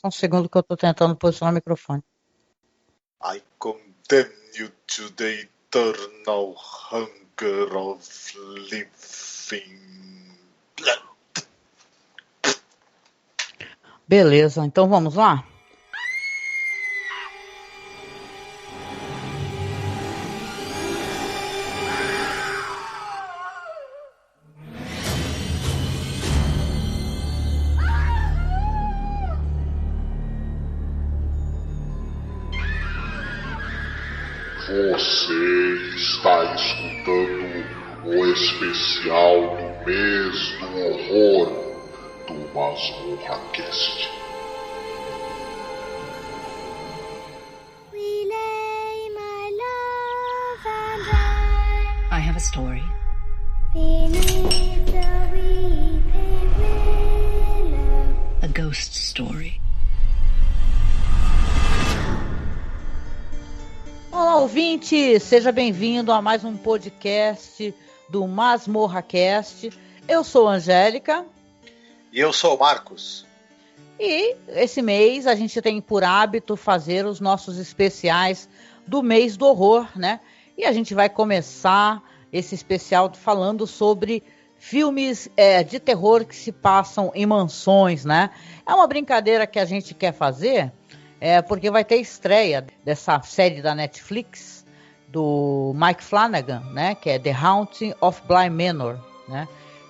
Só um segundo que eu tô tentando posicionar o microfone. I condemn you to the eternal hunger of living blood. Beleza, então vamos lá? Você está escutando o especial do mês do horror do MasmorraCast. I have a story. A ghost story. Olá, ouvinte! Seja bem-vindo a mais um podcast do MasmorraCast. Eu sou a Angélica. E eu sou o Marcos. E esse mês a gente tem por hábito fazer os nossos especiais do mês do horror, né? E a gente vai começar esse especial falando sobre filmes de terror que se passam em mansões, né? É uma brincadeira que a gente quer fazer, porque vai ter estreia dessa série da Netflix do Mike Flanagan, né? Que é The Haunting of Bly Manor, né?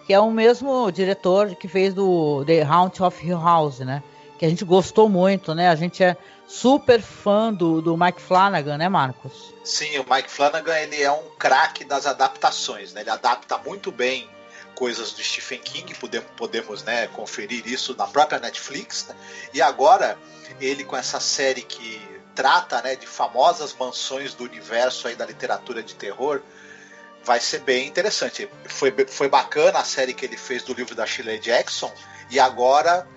Que é o mesmo diretor que fez do The Haunting of Hill House, né? Que a gente gostou muito, né? A gente é super fã do Mike Flanagan, né, Marcos? Sim, o Mike Flanagan, ele é um craque das adaptações, né? Ele adapta muito bem coisas do Stephen King, podemos, né, conferir isso na própria Netflix, né? E agora, ele com essa série que trata, né, de famosas mansões do universo aí da literatura de terror, vai ser bem interessante. Foi bacana a série que ele fez do livro da Shirley Jackson, e agora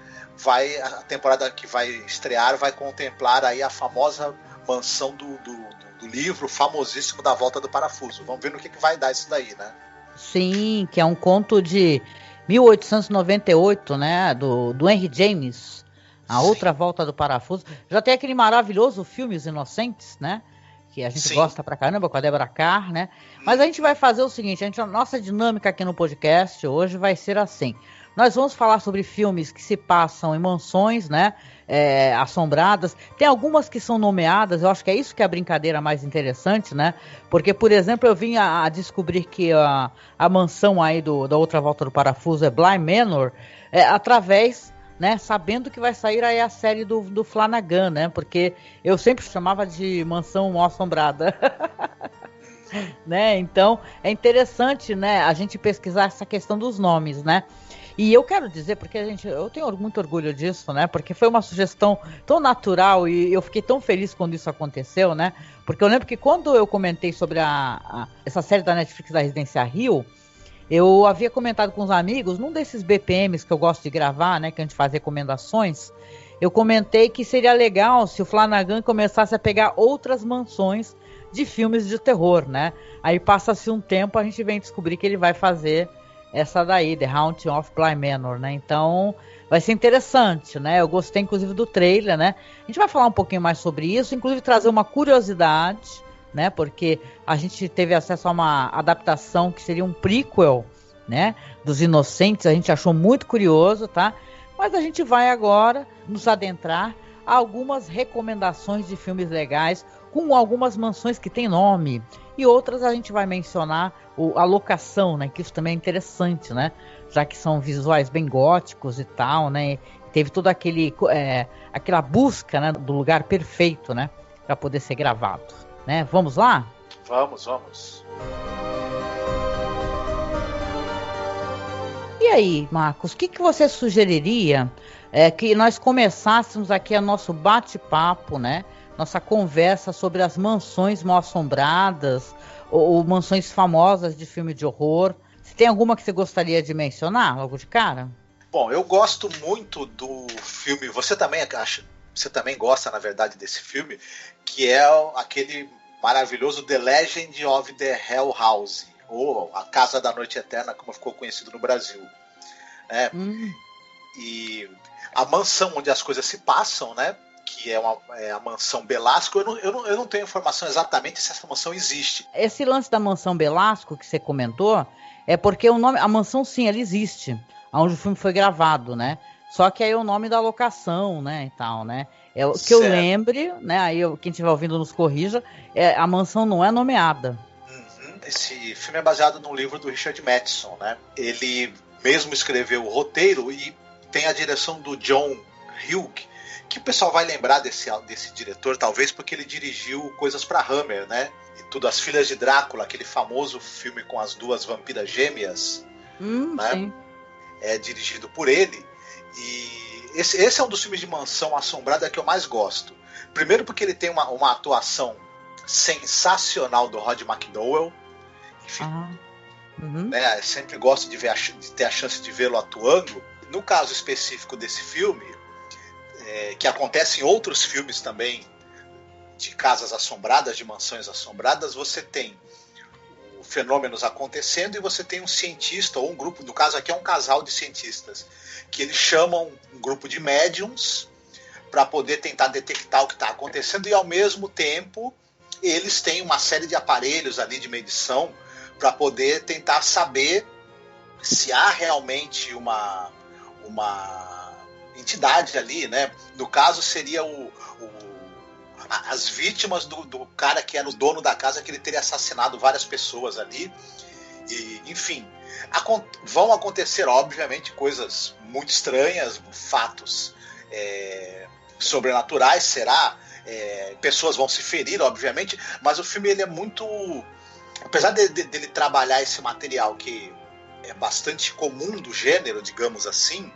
a temporada que vai estrear vai contemplar aí a famosa mansão do livro famosíssimo da Volta do Parafuso. Vamos ver no que vai dar isso daí, né? Sim, que é um conto de 1898, né, do Henry James, A Sim. Outra Volta do Parafuso. Já tem aquele maravilhoso filme Os Inocentes, né, que a gente gosta pra caramba, com a Deborah Kerr, né? Mas a gente vai fazer o seguinte, a nossa dinâmica aqui no podcast hoje vai ser assim. Nós vamos falar sobre filmes que se passam em mansões, né, assombradas. Tem algumas que são nomeadas, eu acho que é isso que é a brincadeira mais interessante, né? Porque, por exemplo, eu vim a descobrir que a mansão aí da Outra Volta do Parafuso é Bly Manor, através, né, sabendo que vai sair aí a série do Flanagan, né? Porque eu sempre chamava de Mansão Mal Assombrada. Né? Então, é interessante, né, a gente pesquisar essa questão dos nomes, né? E eu quero dizer, porque eu tenho muito orgulho disso, né? Porque foi uma sugestão tão natural e eu fiquei tão feliz quando isso aconteceu, né? Porque eu lembro que quando eu comentei sobre essa série da Netflix da Residência Hill, eu havia comentado com os amigos, num desses BPMs que eu gosto de gravar, né? Que a gente faz recomendações, eu comentei que seria legal se o Flanagan começasse a pegar outras mansões de filmes de terror, né? Aí passa-se um tempo, a gente vem descobrir que ele vai fazer essa daí, The Haunting of Bly Manor, né? Então, vai ser interessante, né? Eu gostei, inclusive, do trailer, né? A gente vai falar um pouquinho mais sobre isso, inclusive trazer uma curiosidade, né? Porque a gente teve acesso a uma adaptação que seria um prequel, né? Dos Inocentes, a gente achou muito curioso, tá? Mas a gente vai agora nos adentrar a algumas recomendações de filmes legais, com algumas mansões que tem nome, e outras a gente vai mencionar a locação, né? Que isso também é interessante, né? Já que são visuais bem góticos e tal, né? Teve toda aquela busca, né, do lugar perfeito, né? Para poder ser gravado, né? Vamos lá? Vamos. E aí, Marcos, o que você sugeriria que nós começássemos aqui a nosso bate-papo, né? Nossa conversa sobre as mansões mal assombradas ou mansões famosas de filme de horror. Você tem alguma que você gostaria de mencionar logo de cara? Bom, eu gosto muito do filme. Você também gosta, na verdade, desse filme, que é aquele maravilhoso The Legend of the Hell House, ou A Casa da Noite Eterna, como ficou conhecido no Brasil. E a mansão onde as coisas se passam, né? Que é a mansão Belasco. Eu não tenho informação exatamente se essa mansão existe. Esse lance da mansão Belasco que você comentou é porque o nome, a mansão sim, ela existe, onde o filme foi gravado, né? Só que aí é o nome da locação, né, e tal, né? É o que eu lembre, né? Aí quem estiver ouvindo nos corrija. A mansão não é nomeada. Esse filme é baseado num livro do Richard Matheson, né? Ele mesmo escreveu o roteiro e tem a direção do John Hughes, que o pessoal vai lembrar desse diretor, talvez porque ele dirigiu coisas para Hammer, né? E tudo, As Filhas de Drácula, aquele famoso filme com as duas vampiras gêmeas, né? Sim. É dirigido por ele. E esse é um dos filmes de mansão assombrada que eu mais gosto. Primeiro porque ele tem uma atuação sensacional do Rod McDowell. Enfim, né, sempre gosto de ter a chance de vê-lo atuando. No caso específico desse filme, que acontece em outros filmes também de casas assombradas, de mansões assombradas, você tem fenômenos acontecendo e você tem um cientista ou um grupo, no caso aqui é um casal de cientistas, que eles chamam um grupo de médiums para poder tentar detectar o que está acontecendo, e ao mesmo tempo eles têm uma série de aparelhos ali de medição para poder tentar saber se há realmente uma entidade ali, né? No caso seria as vítimas do cara que era o dono da casa, que ele teria assassinado várias pessoas ali. E, enfim, vão acontecer, obviamente, coisas muito estranhas, fatos sobrenaturais, pessoas vão se ferir, obviamente, mas o filme ele é muito... Apesar dele trabalhar esse material que é bastante comum do gênero, digamos assim,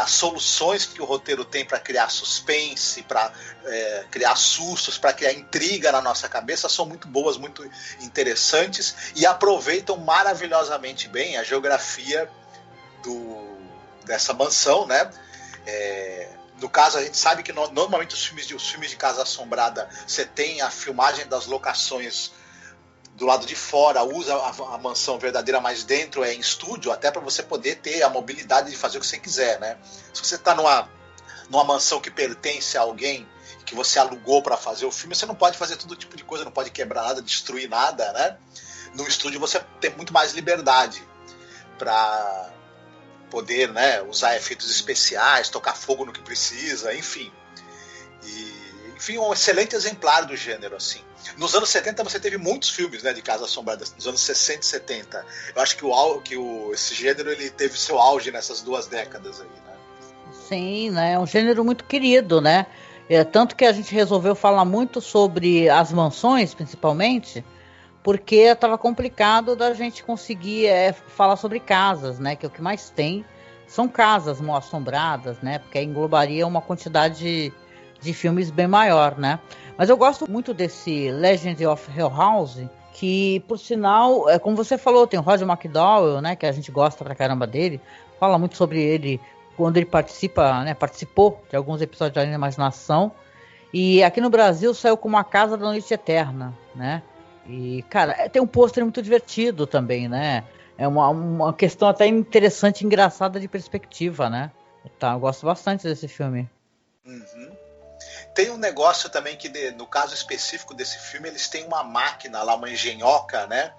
as soluções que o roteiro tem para criar suspense, para criar sustos, para criar intriga na nossa cabeça são muito boas, muito interessantes e aproveitam maravilhosamente bem a geografia dessa mansão, né? No caso, a gente sabe que normalmente os filmes de casa assombrada, você tem a filmagem das locações do lado de fora, usa a mansão verdadeira, mas dentro é em estúdio, até para você poder ter a mobilidade de fazer o que você quiser, né? Se você está numa mansão que pertence a alguém, que você alugou para fazer o filme, você não pode fazer todo tipo de coisa, não pode quebrar nada, destruir nada, né? No estúdio você tem muito mais liberdade para poder, né, usar efeitos especiais, tocar fogo no que precisa, enfim. Enfim, um excelente exemplar do gênero, assim. Nos anos 70 você teve muitos filmes, né, de casas assombradas, nos anos 60 e 70. Eu acho que esse gênero ele teve seu auge nessas 2 décadas aí, né? Sim, né? É um gênero muito querido, né? Tanto que a gente resolveu falar muito sobre as mansões, principalmente, porque estava complicado da gente conseguir falar sobre casas, né? Que o que mais tem são casas mal assombradas, né? Porque englobaria uma quantidade de filmes bem maior, né? Mas eu gosto muito desse Legend of Hill House, que, por sinal, como você falou, tem o Roger McDowell, né? Que a gente gosta pra caramba dele. Fala muito sobre ele quando ele participou de alguns episódios de Além da Imaginação. E aqui no Brasil saiu como A Casa da Noite Eterna, né? E, cara, tem um pôster muito divertido também, né? É uma questão até interessante, engraçada de perspectiva, né? Tá, eu gosto bastante desse filme. Uhum. Tem um negócio também que, no caso específico desse filme, eles têm uma máquina lá, uma engenhoca, né?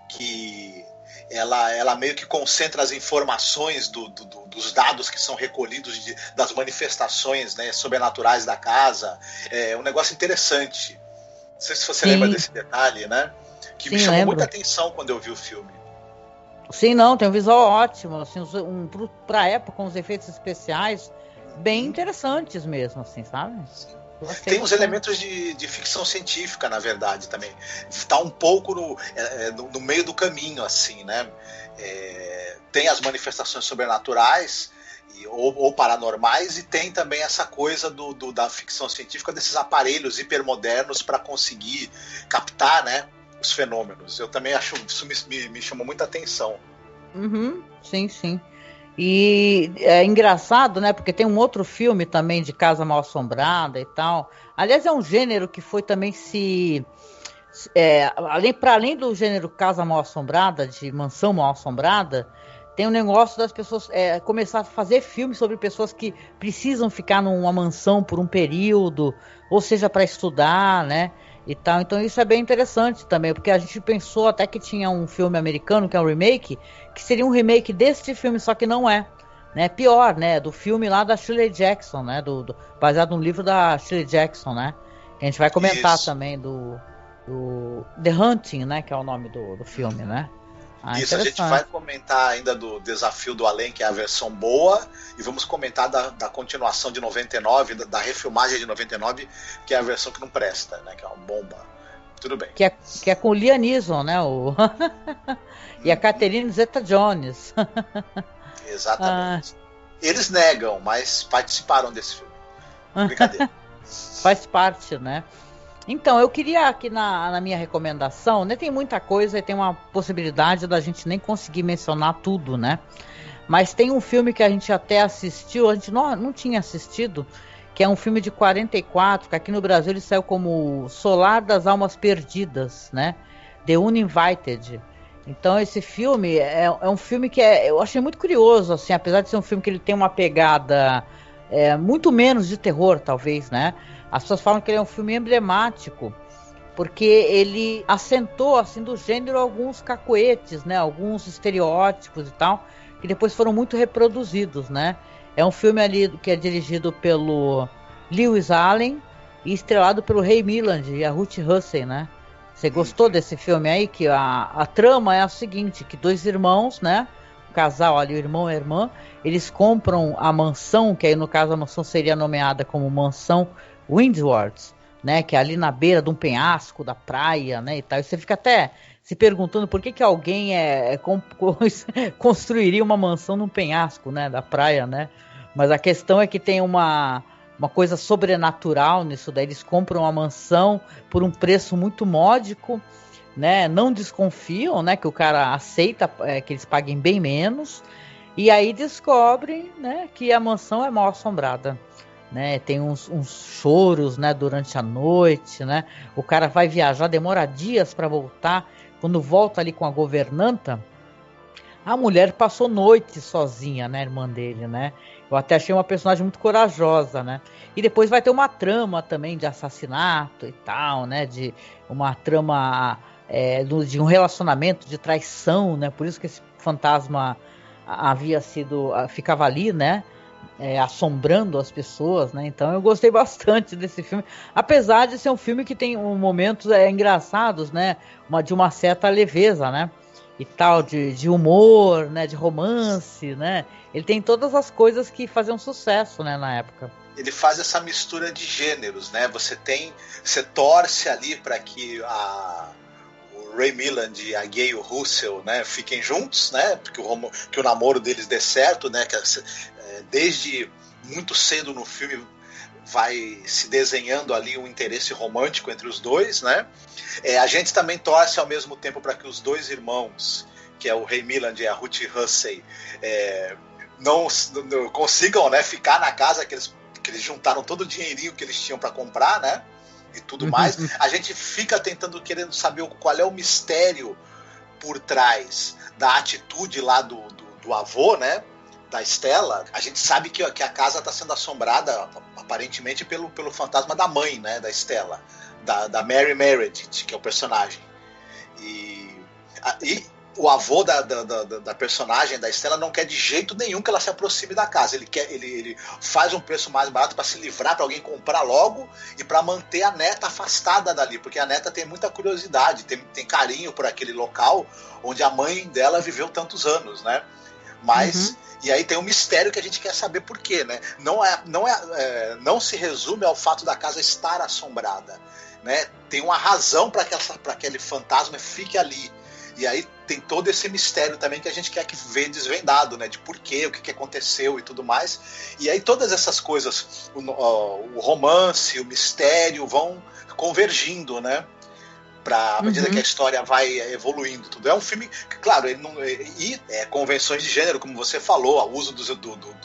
Que ela meio que concentra as informações dos dados que são recolhidos das manifestações, né, sobrenaturais da casa. É um negócio interessante. Não sei se você lembra desse detalhe, né? Que me chamou muita atenção quando eu vi o filme. Sim, não, tem um visual ótimo, assim, pra época, uns efeitos especiais bem interessantes mesmo, assim, sabe? Tem uns elementos de ficção científica, na verdade, também. Está um pouco no meio do caminho, assim, né? Tem as manifestações sobrenaturais ou paranormais, e tem também essa coisa da ficção científica, desses aparelhos hipermodernos para conseguir captar, né, os fenômenos. Eu também acho isso me chamou muita atenção. Uhum, sim. E é engraçado, né? Porque tem um outro filme também de casa mal assombrada e tal. Aliás, é um gênero que foi também além do gênero casa mal assombrada, de mansão mal assombrada, tem um negócio das pessoas começar a fazer filmes sobre pessoas que precisam ficar numa mansão por um período, ou seja, para estudar, né? E tal. Então isso é bem interessante também, porque a gente pensou até que tinha um filme americano, que é um remake, que seria um remake deste filme, só que não é. Né? Pior, né? Do filme lá da Shirley Jackson, né? Baseado no livro da Shirley Jackson, né? Que a gente vai comentar também do The Hunting, né? Que é o nome do filme, né? Isso, a gente vai comentar ainda do Desafio do Além, que é a versão boa, e vamos comentar da continuação de 99, da refilmagem de 99, que é a versão que não presta, né? Que é uma bomba. Tudo bem. Que é com o Liam Neeson, né? E a Catherine Zeta-Jones. Exatamente. Eles negam, mas participaram desse filme. Brincadeira. Faz parte, né? Então, eu queria aqui na minha recomendação, né, tem muita coisa e tem uma possibilidade da gente nem conseguir mencionar tudo, né? Mas tem um filme que a gente até assistiu, a gente não tinha assistido, que é um filme de 44, que aqui no Brasil ele saiu como Solar das Almas Perdidas, né? The Uninvited. Então esse filme é um filme que eu achei muito curioso, assim, apesar de ser um filme que ele tem uma pegada muito menos de terror, talvez, né? As pessoas falam que ele é um filme emblemático, porque ele assentou, assim, do gênero alguns cacoetes, né? Alguns estereótipos e tal, que depois foram muito reproduzidos, né? É um filme ali que é dirigido pelo Lewis Allen e estrelado pelo Ray Milland e a Ruth Russell, né? Você gostou desse filme aí? Que a trama é a seguinte, que dois irmãos, né? O casal ali, o irmão e a irmã, eles compram a mansão, que aí no caso a mansão seria nomeada como Mansão Windward, né? Que é ali na beira de um penhasco da praia, né? E tal. E você fica até se perguntando por que alguém construiria uma mansão num penhasco, né? Da praia, né? Mas a questão é que tem uma coisa sobrenatural nisso daí. Eles compram uma mansão por um preço muito módico, né? Não desconfiam, né? Que o cara aceita que eles paguem bem menos. E aí descobrem, né? Que a mansão é mal assombrada, né? Tem uns choros, né? Durante a noite, né? O cara vai viajar, demora dias para voltar. Quando volta ali com a governanta, a mulher passou noite sozinha, né? Irmã dele, né? Eu até achei uma personagem muito corajosa, né? E depois vai ter uma trama também de assassinato e tal, né? De uma trama de um relacionamento de traição, né? Por isso que esse fantasma ficava ali, né? Assombrando as pessoas, né? Então eu gostei bastante desse filme, apesar de ser um filme que tem momentos engraçados, né? De uma certa leveza, né? E tal, de humor, né? De romance, né? Ele tem todas as coisas que faziam sucesso, né? Na época. Ele faz essa mistura de gêneros, né? Você torce ali para que o Ray Milland e a Gayle Russell, né, fiquem juntos, né? Porque que o namoro deles dê certo, né? Desde muito cedo no filme vai se desenhando ali um interesse romântico entre os dois, né? A gente também torce ao mesmo tempo para que os dois irmãos, que é o Ray Milland e a Ruth Russell, não consigam, né, ficar na casa que eles juntaram todo o dinheirinho que eles tinham para comprar, né? E tudo mais. A gente fica querendo saber qual é o mistério por trás da atitude lá do avô, né? Da Stella. A gente sabe que a casa está sendo assombrada aparentemente pelo fantasma da mãe, né, da Stella, da Mary Meredith, que é o personagem. E o avô da personagem da Stella não quer de jeito nenhum que ela se aproxime da casa. Ele faz um preço mais barato para se livrar, para alguém comprar logo e para manter a neta afastada dali, porque a neta tem muita curiosidade, tem carinho por aquele local onde a mãe dela viveu tantos anos, né? Mas e aí tem um mistério que a gente quer saber por quê, né? Não se resume ao fato da casa estar assombrada, né? Tem uma razão para aquele fantasma fique ali. E aí tem todo esse mistério também que a gente quer ver desvendado, né? De porquê, o que aconteceu e tudo mais. E aí todas essas coisas, o romance, o mistério vão convergindo, né? À medida que a história vai evoluindo, tudo. É um filme que, claro, ele não. Convenções de gênero, como você falou, o uso dos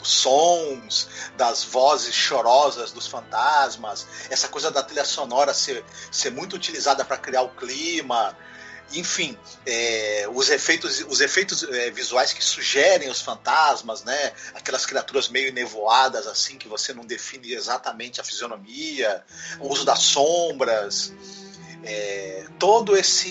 sons, das vozes chorosas dos fantasmas, essa coisa da trilha sonora ser muito utilizada para criar o clima. Enfim, os efeitos visuais que sugerem os fantasmas, né? Aquelas criaturas meio nevoadas, assim, que você não define exatamente a fisionomia, o uso das sombras, todo essa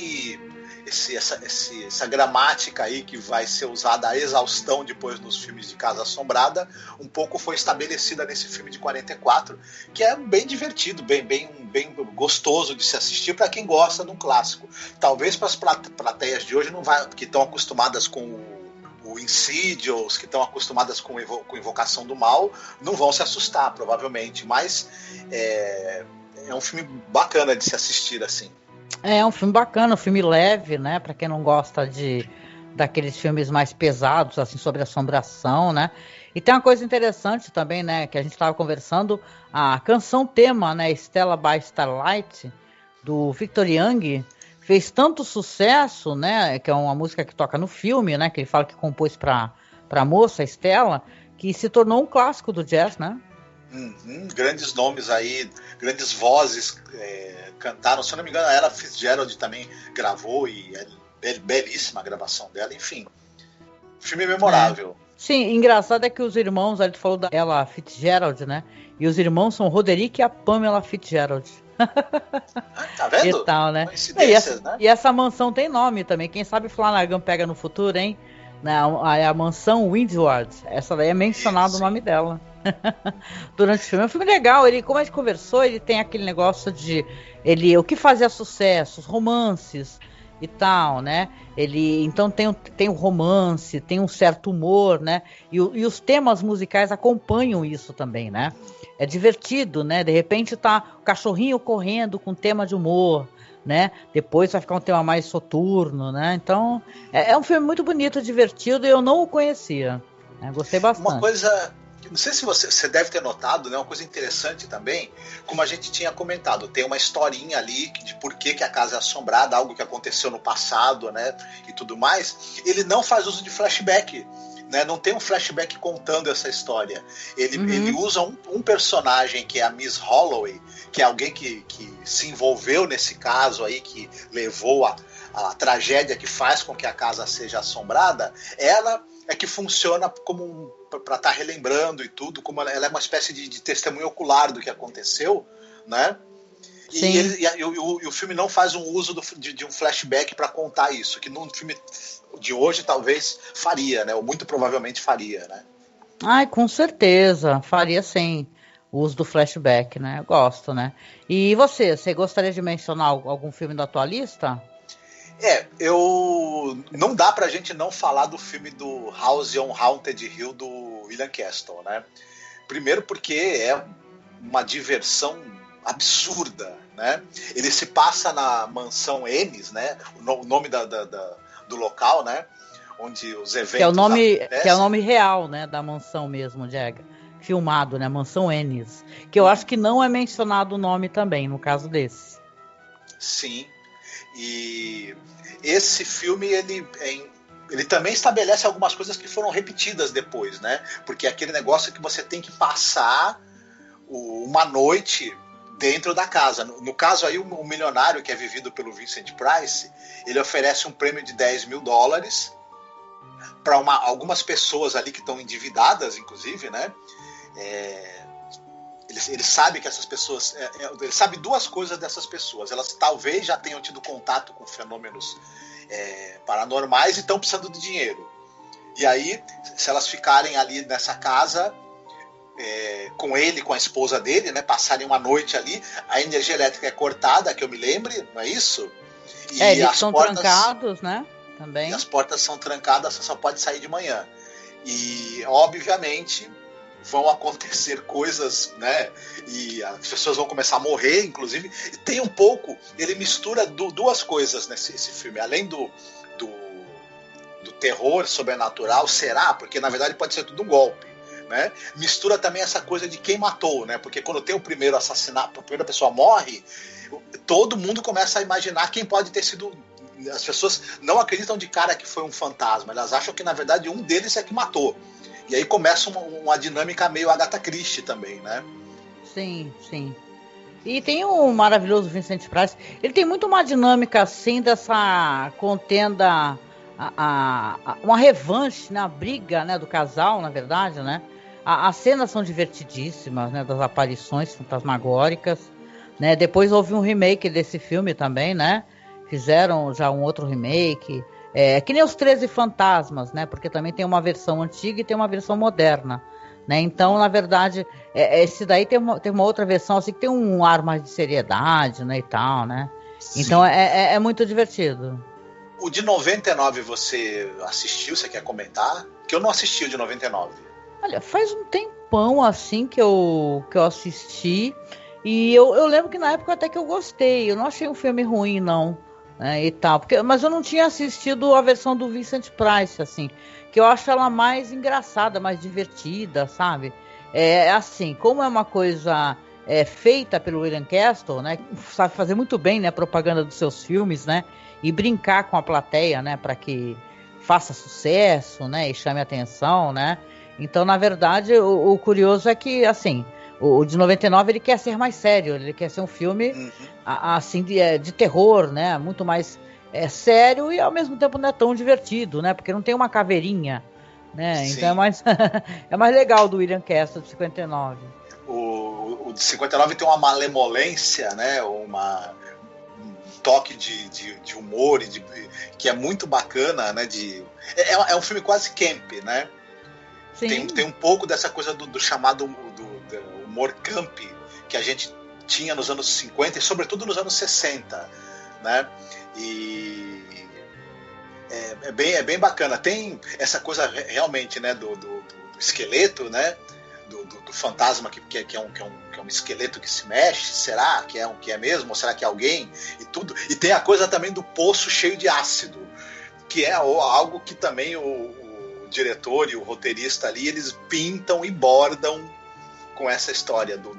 gramática aí que vai ser usada à exaustão depois nos filmes de Casa Assombrada, um pouco foi estabelecida nesse filme de 44, que é bem divertido, bem gostoso de se assistir para quem gosta de um clássico. Talvez para as plateias de hoje que estão acostumadas com o Insidious, que estão acostumadas com Invocação do Mal, não vão se assustar, provavelmente, mas é um filme bacana de se assistir assim. É um filme bacana, um filme leve, né? Pra quem não gosta daqueles filmes mais pesados, assim, sobre assombração, né? E tem uma coisa interessante também, né? Que a gente estava conversando, a canção tema, né? Stella by Starlight, do Victor Young, fez tanto sucesso, né? Que é uma música que toca no filme, né? Que ele fala que compôs pra moça, Stella, que se tornou um clássico do jazz, né? Grandes nomes aí, grandes vozes cantaram. Se eu não me engano, a Ella Fitzgerald também gravou e é belíssima a gravação dela. Enfim, filme memorável. Sim, engraçado é que os irmãos, ali tu falou da Ella Fitzgerald, né? E os irmãos são o Roderick e a Pamela Fitzgerald. Tá vendo? E tal, né? Coincidências, né? E essa mansão tem nome também. Quem sabe Flanagan pega no futuro, hein? A mansão Windward. Essa daí é mencionado o nome dela. Durante o filme. É um filme legal. Como a gente conversou, ele tem aquele negócio de o que fazia sucesso, os romances e tal, né? Então tem o romance, tem um certo humor, né? E os temas musicais acompanham isso também, né? É divertido, né? De repente tá o cachorrinho correndo com tema de humor, né? Depois vai ficar um tema mais soturno, né? Então é um filme muito bonito, divertido, e eu não o conhecia, né? Gostei bastante. Uma coisa, não sei se você deve ter notado, né? Uma coisa interessante também, como a gente tinha comentado, tem uma historinha ali de por que a casa é assombrada, algo que aconteceu no passado, né? E tudo mais. Ele não faz uso de flashback, né? Não tem um flashback contando essa história. Ele usa um personagem que é a Miss Holloway, que é alguém que se envolveu nesse caso aí, que levou a tragédia que faz com que a casa seja assombrada. Ela é que funciona como para estar relembrando e tudo, como ela é uma espécie de testemunho ocular do que aconteceu, né? E o filme não faz um uso de um flashback para contar isso, que num filme de hoje talvez faria, né? Ou muito provavelmente faria, né? Ai, com certeza, faria sim o uso do flashback, né? Eu gosto, né? E você gostaria de mencionar algum filme da tua lista? Não dá pra gente não falar do filme do House on Haunted Hill do William Castle, né? Primeiro porque é uma diversão absurda, né? Ele se passa na mansão Ennis, né? O nome do local, né? Onde os eventos que é o nome real, né? Da mansão mesmo, Diego. Filmado, né? Mansão Ennis. Que eu acho que não é mencionado o nome também, no caso desse. Sim. E esse filme, ele também estabelece algumas coisas que foram repetidas depois, né? Porque é aquele negócio que você tem que passar uma noite dentro da casa. No caso aí, o milionário, que é vivido pelo Vincent Price, ele oferece um prêmio de $10 mil para algumas pessoas ali que estão endividadas, inclusive, né? Ele sabe que essas pessoas... ele sabe duas coisas dessas pessoas. Elas talvez já tenham tido contato com fenômenos paranormais e estão precisando de dinheiro. E aí, se elas ficarem ali nessa casa... com ele, com a esposa dele, né, passarem uma noite ali, a energia elétrica é cortada, que eu me lembre, não é isso? E eles são trancados, né? Também. E as portas são trancadas, você só pode sair de manhã. E, obviamente, vão acontecer coisas, né? E as pessoas vão começar a morrer, inclusive. E tem um pouco, ele mistura duas coisas nesse filme, além do terror sobrenatural, será? Porque, na verdade, pode ser tudo um golpe. Né? Mistura também essa coisa de quem matou, né? Porque quando tem o primeiro assassinato, a primeira pessoa morre, todo mundo começa a imaginar quem pode ter sido. As pessoas não acreditam de cara que foi um fantasma, elas acham que na verdade um deles é que matou. E aí começa uma dinâmica meio Agatha Christie também, né? Sim, sim. E tem o maravilhoso Vincent Price. Ele tem muito uma dinâmica assim dessa contenda, uma revanche, né? A briga, né, do casal, na verdade, né? As cenas são divertidíssimas, né? Das aparições fantasmagóricas, né? Depois houve um remake desse filme também, né? Fizeram já um outro remake. Que nem os 13 Fantasmas, né? Porque também tem uma versão antiga e tem uma versão moderna. Né? Então, na verdade, esse daí tem uma outra versão assim, que tem um ar mais de seriedade, né, e tal, né? Sim. Então é muito divertido. O de 99 você assistiu? Você quer comentar? Que eu não assisti o de 99. Olha, faz um tempão assim que eu assisti. E eu lembro que na época até que eu gostei. Eu não achei um filme ruim, não. E tal, mas eu não tinha assistido a versão do Vincent Price, assim, que eu acho ela mais engraçada, mais divertida, sabe? Assim, como é uma coisa feita pelo William Castle, né? Sabe fazer muito bem, né, propaganda dos seus filmes, né? E brincar com a plateia, né, para que faça sucesso, né? E chame atenção, né? Então, na verdade, o curioso é que, assim, o de 99 ele quer ser mais sério, ele quer ser um filme assim de terror, né? Muito mais sério e ao mesmo tempo não é tão divertido, né? Porque não tem uma caveirinha, né? Sim. Então é mais legal do William Castle de 59. O de 59 tem uma malemolência, né? Um toque de humor que é muito bacana, né? É um filme quase camp, né? Sim. Tem um pouco dessa coisa do chamado do humor camp que a gente tinha nos anos 50 e sobretudo nos anos 60, né? E é bem bacana. Tem essa coisa realmente, né, do esqueleto, né? Do fantasma que é um esqueleto que se mexe. Será que é mesmo? Ou será que é alguém? E tudo. E tem a coisa também do poço cheio de ácido, que é algo que também o diretor e o roteirista ali, eles pintam e bordam com essa história do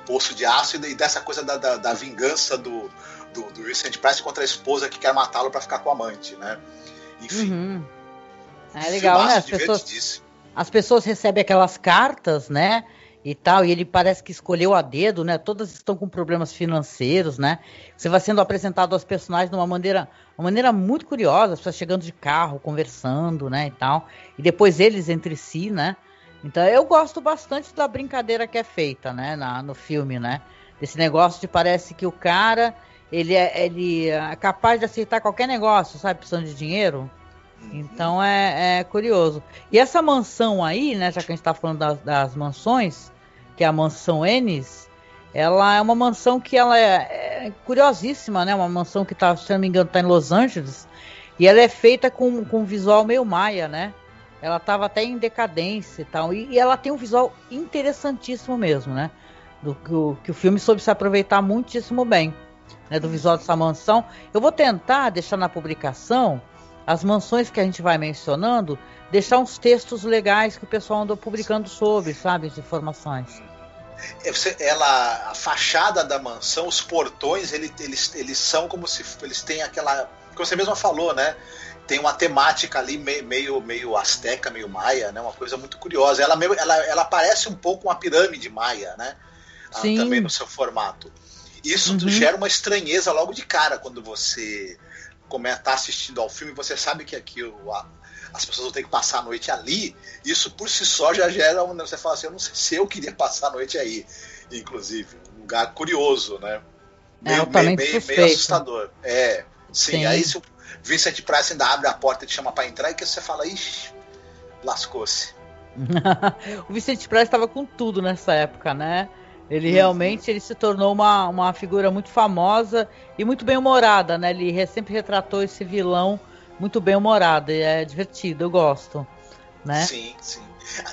poço de ácido e dessa coisa da vingança do Vincent Price contra a esposa que quer matá-lo para ficar com o amante, né? Enfim. É legal, né? As pessoas recebem aquelas cartas, né? E tal, e ele parece que escolheu a dedo, né? Todas estão com problemas financeiros, né? Você vai sendo apresentado aos personagens de uma maneira muito curiosa, as pessoas chegando de carro, conversando, né? E tal. E depois eles entre si, né? Então eu gosto bastante da brincadeira que é feita, né? No filme, né? Desse negócio de parece que o cara, ele é capaz de aceitar qualquer negócio, sabe? Precisando de dinheiro. Então é curioso. E essa mansão aí, né? Já que a gente tá falando das mansões, que é a mansão Ennis, ela é uma mansão que ela é curiosíssima, né? Uma mansão que tá, se não me engano, tá em Los Angeles. E ela é feita com um visual meio maia, né? Ela tava até em decadência e tal. E ela tem um visual interessantíssimo mesmo, né? Que o filme soube se aproveitar muitíssimo bem, né? Do visual dessa mansão. Eu vou tentar deixar na publicação as mansões que a gente vai mencionando, deixar uns textos legais que o pessoal andou publicando sobre, sabe, as informações. A fachada da mansão, os portões, eles são como se eles têm aquela, como você mesma falou, né? Tem uma temática ali meio asteca, meio maia, né? Uma coisa muito curiosa. Ela parece um pouco uma pirâmide maia, né? Sim. Também no seu formato. Isso gera uma estranheza logo de cara quando você está assistindo ao filme, você sabe que as pessoas vão ter que passar a noite ali. Isso por si só já gera você fala assim, eu não sei se eu queria passar a noite aí, inclusive, um lugar curioso, né? Meio assustador. Sim. Aí se o Vincent Price ainda abre a porta e te chama para entrar, e que você fala, ixi, lascou-se. O Vincent Price estava com tudo nessa época, né? Ele realmente se tornou uma figura muito famosa e muito bem-humorada, né? Ele sempre retratou esse vilão muito bem-humorado, e é divertido, eu gosto, né? Sim.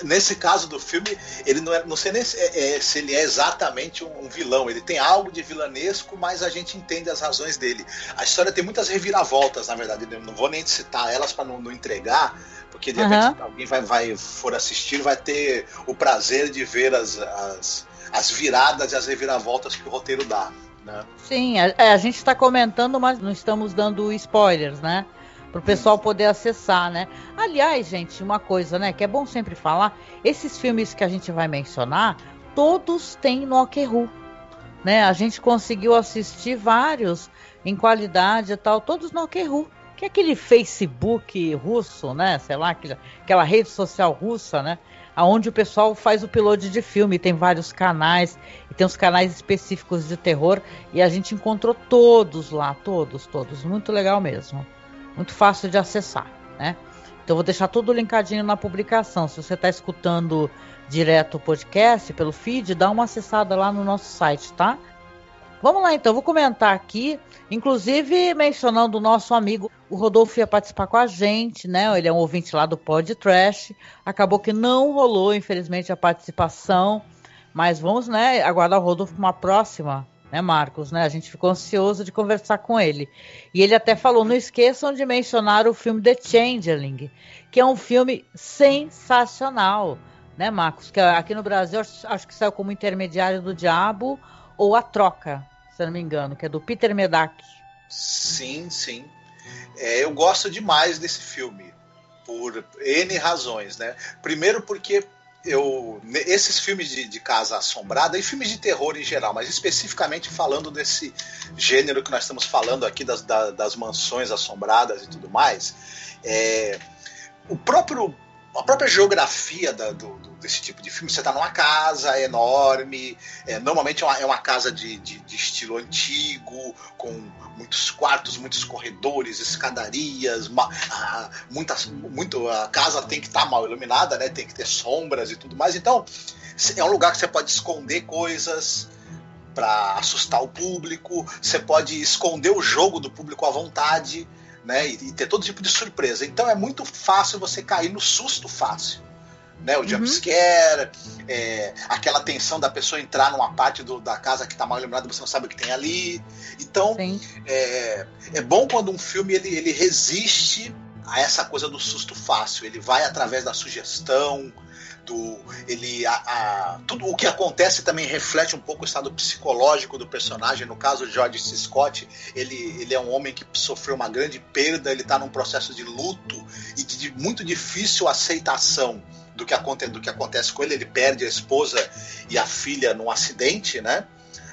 Nesse caso do filme, ele não sei nem se ele é exatamente um vilão, ele tem algo de vilanesco, mas a gente entende as razões dele. A história tem muitas reviravoltas, na verdade, eu não vou nem citar elas para não entregar, porque de repente alguém for assistir, vai ter o prazer de ver as viradas e as reviravoltas que o roteiro dá, né? Sim, a gente está comentando, mas não estamos dando spoilers, né? Para o pessoal poder acessar, né? Aliás, gente, uma coisa, né, que é bom sempre falar, esses filmes que a gente vai mencionar, todos têm no Okru, né? A gente conseguiu assistir vários em qualidade e tal, todos no OkRu, que é aquele Facebook russo, né? Sei lá, aquela rede social russa, né? Onde o pessoal faz o upload de filme, tem vários canais, e tem os canais específicos de terror, e a gente encontrou todos lá, todos, muito legal mesmo, muito fácil de acessar, né? Então vou deixar tudo linkadinho na publicação. Se você está escutando direto o podcast pelo feed, dá uma acessada lá no nosso site, tá? Vamos lá então, vou comentar aqui, inclusive mencionando o nosso amigo, o Rodolfo ia participar com a gente, né? Ele é um ouvinte lá do Pod Trash, acabou que não rolou, infelizmente, a participação, mas vamos, né, aguardar o Rodolfo para uma próxima, né, Marcos, né? A gente ficou ansioso de conversar com ele. E ele até falou, não esqueçam de mencionar o filme The Changeling, que é um filme sensacional, né, Marcos? Que aqui no Brasil, acho que saiu como Intermediário do Diabo, ou A Troca, se eu não me engano, que é do Peter Medak. Sim. Eu gosto demais desse filme, por N razões, né? Primeiro porque esses filmes de casa assombrada, e filmes de terror em geral, mas especificamente falando desse gênero que nós estamos falando aqui, das mansões assombradas e tudo mais, a própria geografia desse tipo de filme, você está numa casa enorme, normalmente é uma casa de estilo antigo, com muitos quartos, muitos corredores, escadarias, a casa tem que estar mal iluminada, né? Tem que ter sombras e tudo mais, então é um lugar que você pode esconder coisas para assustar o público, você pode esconder o jogo do público à vontade, né, e ter todo tipo de surpresa. Então é muito fácil você cair no susto fácil, né, o jumpscare, aquela tensão da pessoa entrar numa parte da casa que está mal iluminada, você não sabe o que tem ali. Então é bom quando um filme ele resiste a essa coisa do susto fácil, ele vai através da sugestão, tudo o que acontece também reflete um pouco o estado psicológico do personagem. No caso de George C. Scott, ele é um homem que sofreu uma grande perda, ele está num processo de luto e de muito difícil aceitação do que acontece com ele. Ele perde a esposa e a filha num acidente, né,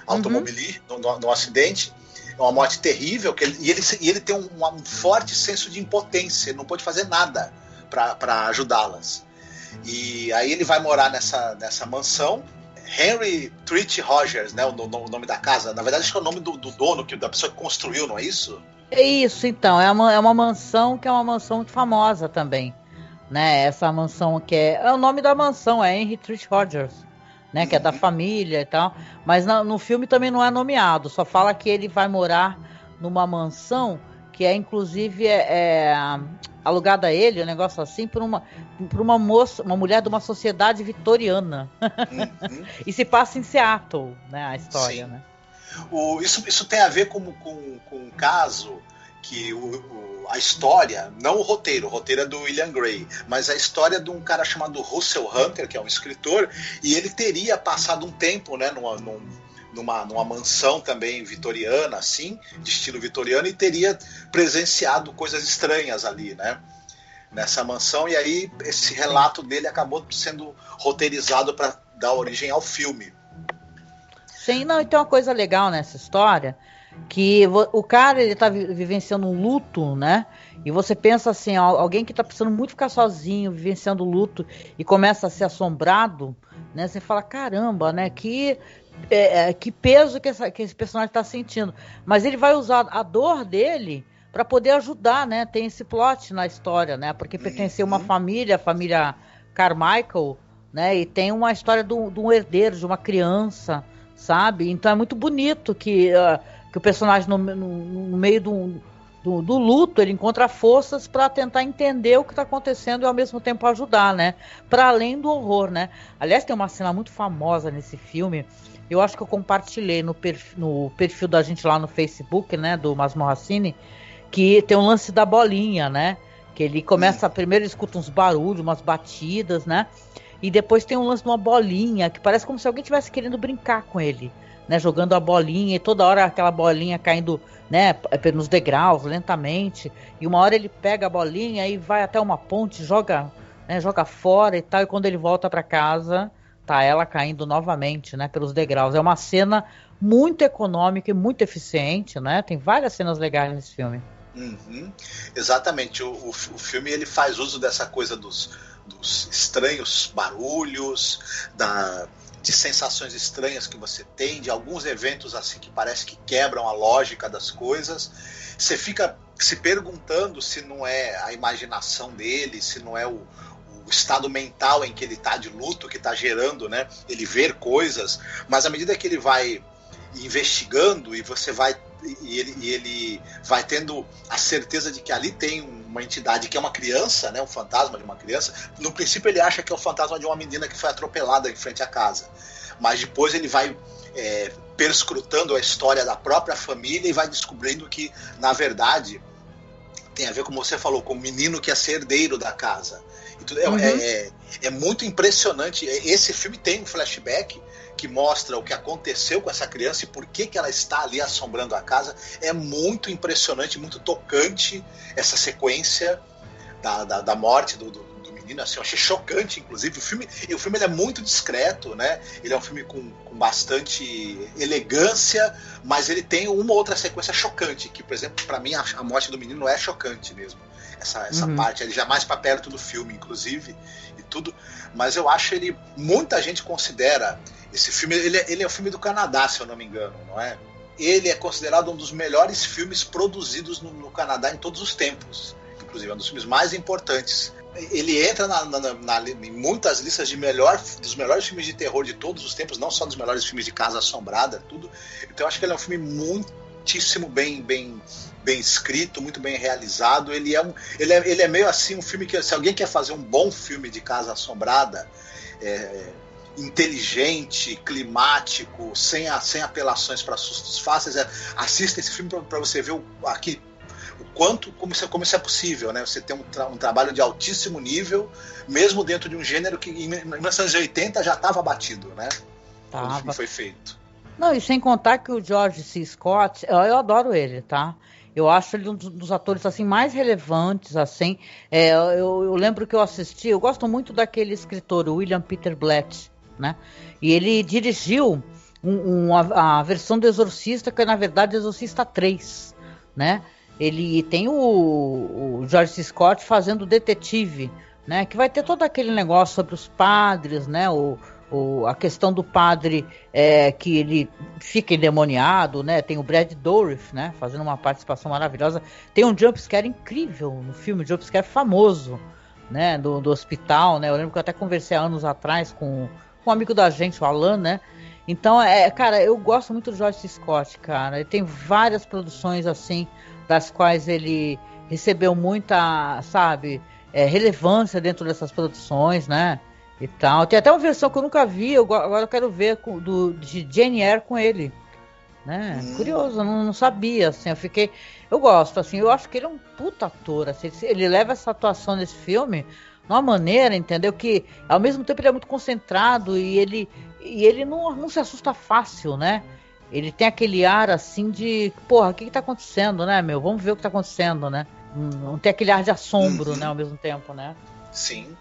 automobilístico, num acidente. É uma morte terrível, e ele tem um forte senso de impotência, ele não pode fazer nada para ajudá-las. E aí ele vai morar nessa mansão. Henry Treat Rogers, né, o nome da casa. Na verdade, acho que é o nome do dono, da pessoa que construiu, não é isso? É isso, então. É uma mansão que é uma mansão muito famosa também, né? Essa mansão que é o nome da mansão, é Henry Treat Rogers, né? Que é da família e tal. Mas no filme também não é nomeado. Só fala que ele vai morar numa mansão que é inclusive alugada a ele, um negócio assim, por uma moça, uma mulher de uma sociedade vitoriana. E se passa em Seattle, né, a história. Sim. Né? Isso tem a ver com um caso que a história, não o roteiro é do William Gray, mas a história de um cara chamado Russell Hunter, que é um escritor, e ele teria passado um tempo, né, numa mansão também vitoriana, assim, de estilo vitoriano, e teria presenciado coisas estranhas ali, né, nessa mansão, e aí esse relato dele acabou sendo roteirizado para dar origem ao filme. Sim, não, e tem uma coisa legal nessa história, que o cara, ele tá vivenciando um luto, né, e você pensa assim, alguém que tá precisando muito ficar sozinho, vivenciando luto, e começa a ser assombrado, né, você fala, caramba, né, que peso que esse personagem está sentindo. Mas ele vai usar a dor dele para poder ajudar, né? Tem esse plot na história, né? Porque pertencia a uma família, a família Carmichael, né? E tem uma história de um herdeiro, de uma criança, sabe? Então é muito bonito que o personagem no meio do luto, ele encontra forças para tentar entender o que está acontecendo e ao mesmo tempo ajudar, né? Para além do horror, né? Aliás, tem uma cena muito famosa nesse filme. Eu acho que eu compartilhei no perfil da gente lá no Facebook, né, do Masmorra Cine, que tem um lance da bolinha, né, que ele começa, primeiro ele escuta uns barulhos, umas batidas, né, e depois tem um lance de uma bolinha, que parece como se alguém estivesse querendo brincar com ele, né, jogando a bolinha, e toda hora aquela bolinha caindo, né, nos degraus, lentamente, e uma hora ele pega a bolinha e vai até uma ponte, joga fora e tal, e quando ele volta para casa, tá ela caindo novamente, né, pelos degraus. É uma cena muito econômica e muito eficiente, né? Tem várias cenas legais nesse filme. Uhum. Exatamente. O filme ele faz uso dessa coisa dos estranhos barulhos, de sensações estranhas que você tem, de alguns eventos assim que parece que quebram a lógica das coisas. Você fica se perguntando se não é a imaginação dele, se não é o estado mental em que ele está de luto que está gerando, né, ele ver coisas, mas à medida que ele vai investigando e você vai ele vai tendo a certeza de que ali tem uma entidade que é uma criança, né, um fantasma de uma criança. No princípio ele acha que é o fantasma de uma menina que foi atropelada em frente à casa, mas depois ele vai perscrutando a história da própria família e vai descobrindo que na verdade tem a ver, como você falou, com o menino que é ser herdeiro da casa. É muito impressionante. Esse filme tem um flashback que mostra o que aconteceu com essa criança e por que ela está ali assombrando a casa. É muito impressionante, muito tocante essa sequência da morte do menino. Assim, eu achei chocante, inclusive. O filme ele é muito discreto, né? Ele é um filme com bastante elegância, mas ele tem uma outra sequência chocante, que, por exemplo, para mim a morte do menino é chocante mesmo. Essa parte, ele já mais para perto do filme, inclusive, e tudo. Mas eu acho muita gente considera esse filme, ele é um filme do Canadá, se eu não me engano, não é? Ele é considerado um dos melhores filmes produzidos no Canadá em todos os tempos, inclusive é um dos filmes mais importantes. Ele entra em muitas listas dos melhores filmes de terror de todos os tempos, não só dos melhores filmes de Casa Assombrada, tudo. Então eu acho que ele é um filme muitíssimo bem escrito, muito bem realizado. Ele é meio assim um filme que, se alguém quer fazer um bom filme de Casa Assombrada, inteligente, climático, sem apelações para sustos fáceis, assista esse filme para você ver como isso é possível, né? Você tem um trabalho de altíssimo nível, mesmo dentro de um gênero que em 1980 já estava batido, né? Quando o filme foi feito. Não, e sem contar que o George C. Scott, eu adoro ele, tá? Eu acho ele um dos atores assim mais relevantes, assim. Eu lembro que eu assisti, eu gosto muito daquele escritor, o William Peter Blatty, né? E ele dirigiu a versão do Exorcista, que é na verdade Exorcista 3, né? Ele tem o George C. Scott fazendo o detetive, né? Que vai ter todo aquele negócio sobre os padres, né? A questão do padre que ele fica endemoniado, né? Tem o Brad Dourif, né? Fazendo uma participação maravilhosa. Tem um jumpscare incrível no filme, um jumpscare famoso, né? Do hospital, né? Eu lembro que eu até conversei há anos atrás com um amigo da gente, o Alan, né? Então, cara, eu gosto muito do George C. Scott, cara. Ele tem várias produções, assim, das quais ele recebeu muita, sabe, relevância dentro dessas produções, né? E tal. Tem até uma versão que eu nunca vi, agora eu quero ver de Jane Eyre com ele, né? Curioso, eu não sabia, assim, eu gosto, assim, eu acho que ele é um puta ator, assim, ele leva essa atuação nesse filme de uma maneira, entendeu? Que ao mesmo tempo ele é muito concentrado e ele não se assusta fácil, né? Ele tem aquele ar assim de, porra, o que tá acontecendo, né, meu? Vamos ver o que tá acontecendo, né? Não tem aquele ar de assombro, né, ao mesmo tempo, né? Sim.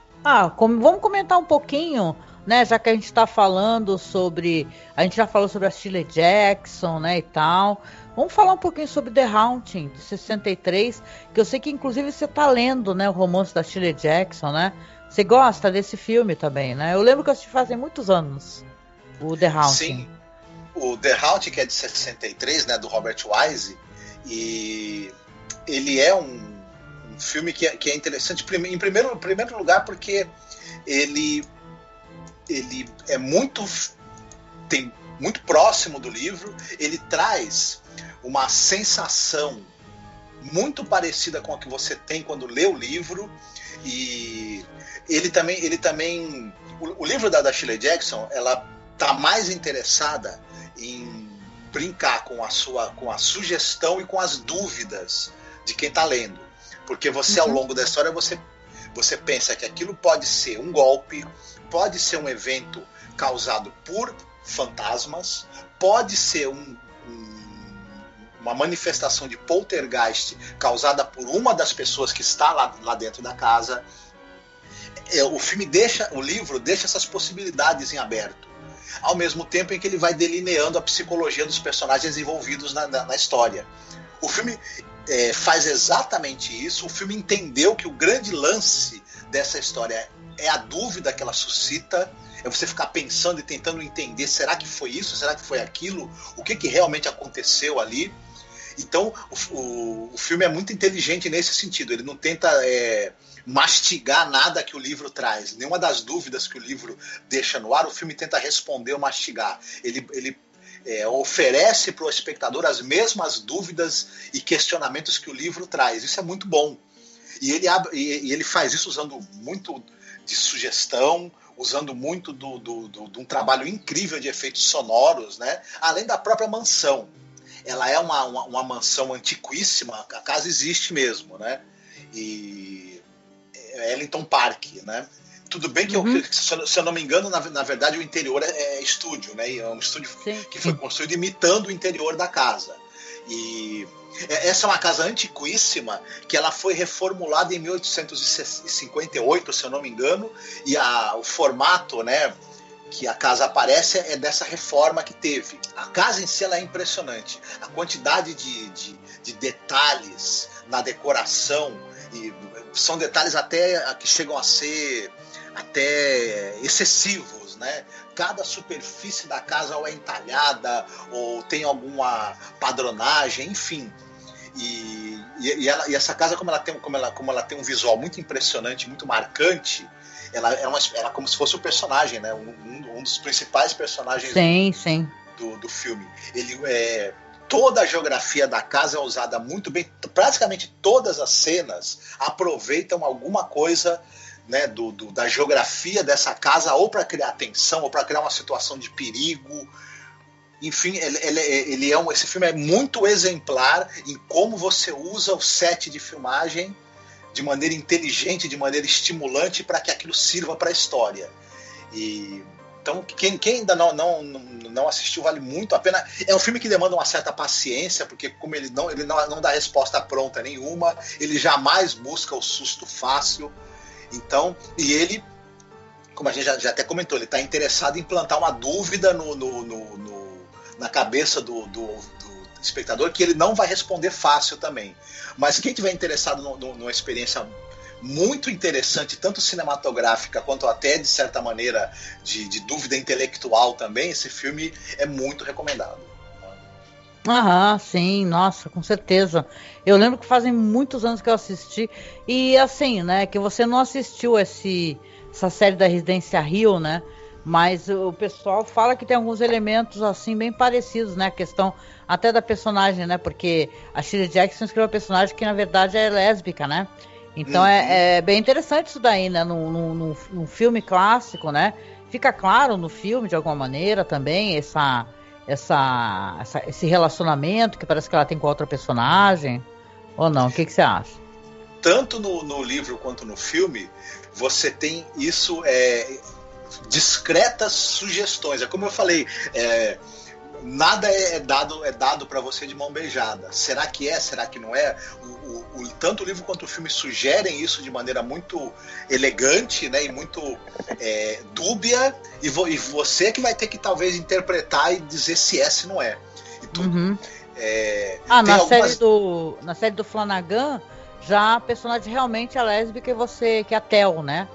Vamos comentar um pouquinho, né, já que a gente tá falando sobre... A gente já falou sobre a Shirley Jackson, né, e tal. Vamos falar um pouquinho sobre The Haunting, de 63, que eu sei que inclusive você tá lendo, né, o romance da Shirley Jackson, né? Você gosta desse filme também, né? Eu lembro que eu assisti fazem muitos anos, o The Haunting. Sim. O The Haunting, que é de 63, né, do Robert Wise, e ele é um filme que é interessante em primeiro lugar porque ele é muito próximo do livro. Ele traz uma sensação muito parecida com a que você tem quando lê o livro, e ele também o livro da Shirley Jackson, ela tá mais interessada em brincar com a sugestão e com as dúvidas de quem está lendo, porque você, ao longo da história, você pensa que aquilo pode ser um golpe, pode ser um evento causado por fantasmas, pode ser uma manifestação de poltergeist causada por uma das pessoas que está lá dentro da casa. o livro deixa essas possibilidades em aberto, ao mesmo tempo em que ele vai delineando a psicologia dos personagens envolvidos na história. O filme faz exatamente isso. O filme entendeu que o grande lance dessa história é a dúvida que ela suscita, é você ficar pensando e tentando entender, será que foi isso, será que foi aquilo, o que realmente aconteceu ali. Então o filme é muito inteligente nesse sentido, ele não tenta mastigar nada que o livro traz, nenhuma das dúvidas que o livro deixa no ar, o filme tenta responder ou mastigar. Ele oferece para o espectador as mesmas dúvidas e questionamentos que o livro traz. Isso é muito bom. E ele faz isso usando muito de sugestão, usando muito de um trabalho incrível de efeitos sonoros, né? Além da própria mansão. Ela é uma mansão antiquíssima, a casa existe mesmo, né? E Ellington Park, né? Tudo bem que, se eu não me engano, na verdade o interior é estúdio, né? É um estúdio que foi construído imitando o interior da casa. E essa é uma casa antiquíssima que ela foi reformulada em 1858, se eu não me engano, e o formato, né, que a casa aparece é dessa reforma que teve. A casa em si ela é impressionante. A quantidade de detalhes na decoração, e são detalhes até que chegam a ser até excessivos, né? Cada superfície da casa ou é entalhada ou tem alguma padronagem, enfim. E essa casa, como ela tem um visual muito impressionante, muito marcante, ela é como se fosse um personagem, né? Um dos principais personagens do filme. Toda a geografia da casa é usada muito bem. Praticamente todas as cenas aproveitam alguma coisa, né, da geografia dessa casa, ou para criar tensão, ou para criar uma situação de perigo. Enfim, esse filme é muito exemplar em como você usa o set de filmagem de maneira inteligente, de maneira estimulante, para que aquilo sirva para a história. Então, quem ainda não assistiu, vale muito a pena. É um filme que demanda uma certa paciência, porque como ele não dá resposta pronta nenhuma, ele jamais busca o susto fácil. Então, e ele, como a gente já até comentou, ele está interessado em plantar uma dúvida na cabeça do espectador, que ele não vai responder fácil também. Mas quem tiver interessado numa experiência muito interessante, tanto cinematográfica quanto até, de certa maneira, de dúvida intelectual também, esse filme é muito recomendado. Sim, nossa, com certeza. Eu lembro que fazem muitos anos que eu assisti, e assim, né, que você não assistiu essa série da Residência Hill, né, mas o pessoal fala que tem alguns elementos, assim, bem parecidos, né, a questão até da personagem, né, porque a Shirley Jackson escreveu uma personagem que, na verdade, é lésbica, né, então é bem interessante isso daí, né, num filme clássico, né, fica claro no filme, de alguma maneira, também, esse relacionamento que parece que ela tem com outra personagem, ou não? O que você acha? Tanto no livro quanto no filme, você tem isso, discretas sugestões. É como eu falei, nada é dado para você de mão beijada. Será que é? Será que não é? Tanto o livro quanto o filme sugerem isso de maneira muito elegante, né, e muito dúbia, e você que vai ter que talvez interpretar e dizer se é, se não é. E tudo. Na série do Flanagan, já a personagem realmente é lésbica, que é a Tel, né?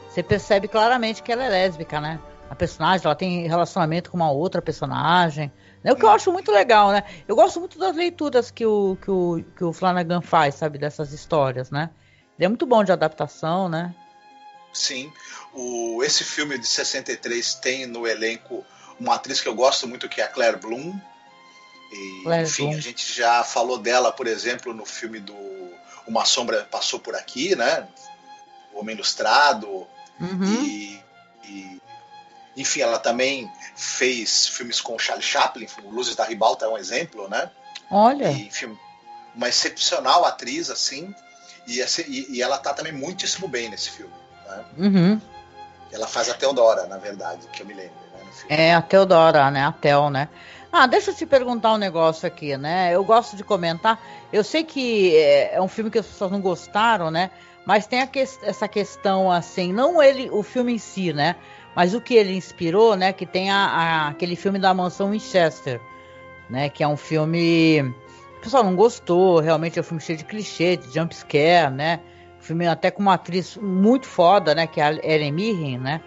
Você percebe claramente que ela é lésbica, né? A personagem, ela tem relacionamento com uma outra personagem. É o que eu acho muito legal, né? Eu gosto muito das leituras que o Flanagan faz, sabe? Dessas histórias, né? Ele é muito bom de adaptação, né? Sim. Esse filme de 63 tem no elenco uma atriz que eu gosto muito, que é a Claire Bloom. Enfim, a gente já falou dela, por exemplo, no filme do Uma Sombra Passou Por Aqui, né? O Homem Ilustrado. Enfim, ela também fez filmes com o Charlie Chaplin, o Luzes da Ribalta é um exemplo, né? Olha! Enfim, uma excepcional atriz, assim, e ela tá também muitíssimo bem nesse filme, né? Ela faz a Theodora, na verdade, que eu me lembro, né, no filme. A Theodora, né? A Tel, né? Deixa eu te perguntar um negócio aqui, né? Eu gosto de comentar, eu sei que é um filme que as pessoas não gostaram, né? Mas tem essa questão, assim, não o filme em si, né? Mas o que ele inspirou, né? Que tem aquele filme da Mansão Winchester, né? Que é um filme... O pessoal não gostou, realmente é um filme cheio de clichê, de jump scare, né? Filme até com uma atriz muito foda, né? Que é a Helen Mirren, né?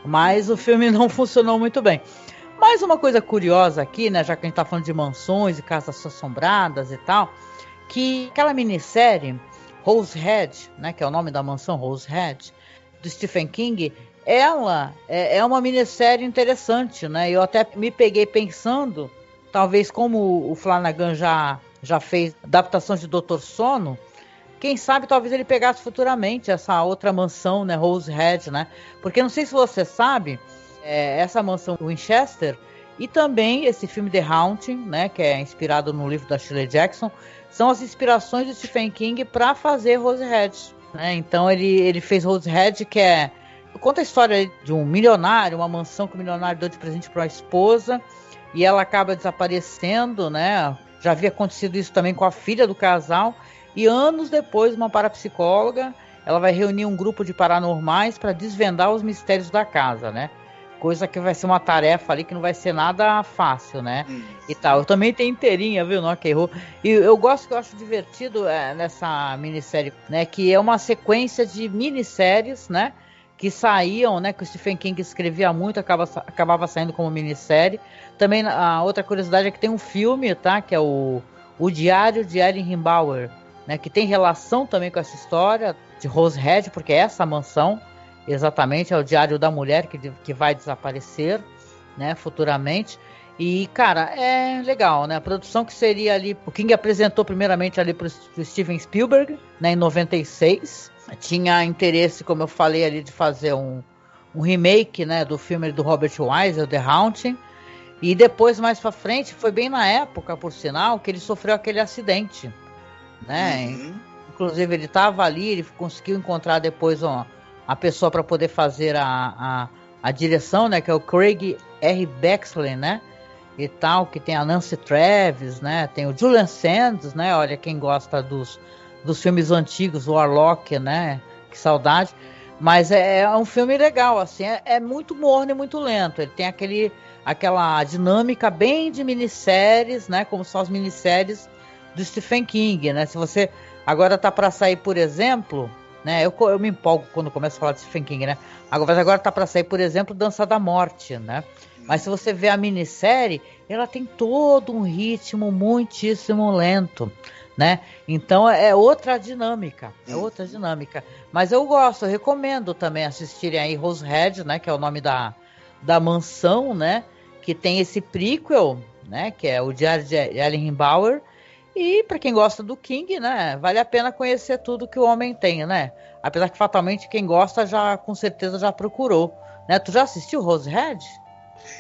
Mas o filme não funcionou muito bem. Mais uma coisa curiosa aqui, né? Já que a gente tá falando de mansões e casas assombradas e tal, que aquela minissérie Rosehead, né? Que é o nome da mansão, Rosehead, do Stephen King, ela é uma minissérie interessante, né? Eu até me peguei pensando, talvez como o Flanagan já fez adaptações de Doutor Sono, quem sabe talvez ele pegasse futuramente essa outra mansão, né, Rosehead, né? Porque não sei se você sabe, essa mansão Winchester e também esse filme The Haunting, né, que é inspirado no livro da Shirley Jackson, são as inspirações do Stephen King para fazer Rosehead, né? Então ele fez Rosehead, que conta a história de um milionário, uma mansão que o milionário deu de presente para uma esposa e ela acaba desaparecendo, né? Já havia acontecido isso também com a filha do casal. E anos depois, uma parapsicóloga, ela vai reunir um grupo de paranormais para desvendar os mistérios da casa, né? Coisa que vai ser uma tarefa ali que não vai ser nada fácil, né? E tal. Eu também tenho inteirinha, viu? Não, que errou. E eu acho divertido nessa minissérie, né? Que é uma sequência de minisséries, né? Que saíam, né? Que o Stephen King escrevia muito, acabava saindo como minissérie. Também a outra curiosidade é que tem um filme, tá? Que é o Diário de Ellen Himbauer, né, que tem relação também com essa história de Rosehead, porque essa mansão exatamente é o diário da mulher que vai desaparecer, né, futuramente. E, cara, é legal, né? A produção que seria ali... O King apresentou primeiramente ali pro Steven Spielberg, né, em 96. Tinha interesse, como eu falei ali, de fazer um remake, né, do filme do Robert Wise, The Haunting. E depois, mais pra frente, foi bem na época, por sinal, que ele sofreu aquele acidente, né? Inclusive ele estava ali, ele conseguiu encontrar depois a pessoa para poder fazer a direção, né? Que é o Craig R. Bexley, né? E tal, que tem a Nancy Travis, né? Tem o Julian Sands, né? Olha, quem gosta dos filmes antigos, o Warlock, né? Que saudade. Mas é um filme legal, assim, é muito morno e muito lento. Ele tem aquela dinâmica bem de minisséries, né? Como são as minisséries do Stephen King, né? Se você agora tá para sair, por exemplo, né? Eu me empolgo quando começo a falar de Stephen King, né? Agora tá para sair, por exemplo, Dança da Morte, né? Mas se você vê a minissérie, ela tem todo um ritmo muitíssimo lento, né? Então é outra dinâmica, Mas eu recomendo também assistirem aí Rosehead, né? Que é o nome da mansão, né? Que tem esse prequel, né? Que é o Diário de Ellen Himbauer. E para quem gosta do King, né? Vale a pena conhecer tudo que o homem tem, né? Apesar que fatalmente quem gosta já com certeza já procurou, né? Tu já assistiu Rosehead?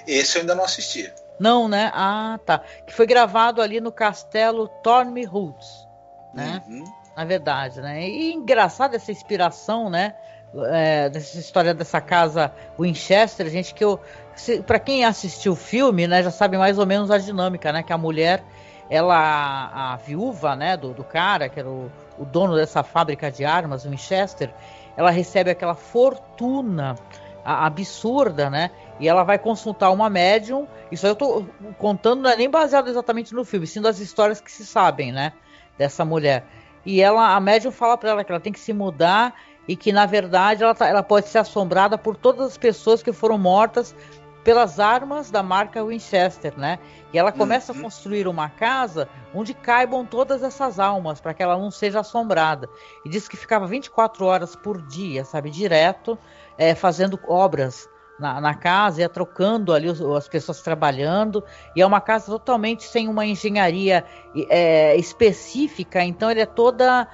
Esse eu ainda não assisti. Não, né? Ah, tá. Que foi gravado ali no castelo Thorneyhoods, né? Na verdade, né? E engraçado essa inspiração, né? Dessa história dessa casa Winchester, gente, para quem assistiu o filme, né, já sabe mais ou menos a dinâmica, né? Que a mulher, a viúva, né, do cara, que era o dono dessa fábrica de armas, Winchester, ela recebe aquela fortuna absurda, né? E ela vai consultar uma médium. Isso aí eu tô contando, não é nem baseado exatamente no filme, sim das histórias que se sabem, né? Dessa mulher. E a médium fala para ela que ela tem que se mudar e que, na verdade, ela pode ser assombrada por todas as pessoas que foram mortas pelas armas da marca Winchester, né? E ela começa a construir uma casa onde caibam todas essas almas, para que ela não seja assombrada. E diz que ficava 24 horas por dia, sabe? Direto, fazendo obras na casa, ia trocando ali as pessoas trabalhando, e é uma casa totalmente sem uma engenharia específica, então ele é toda...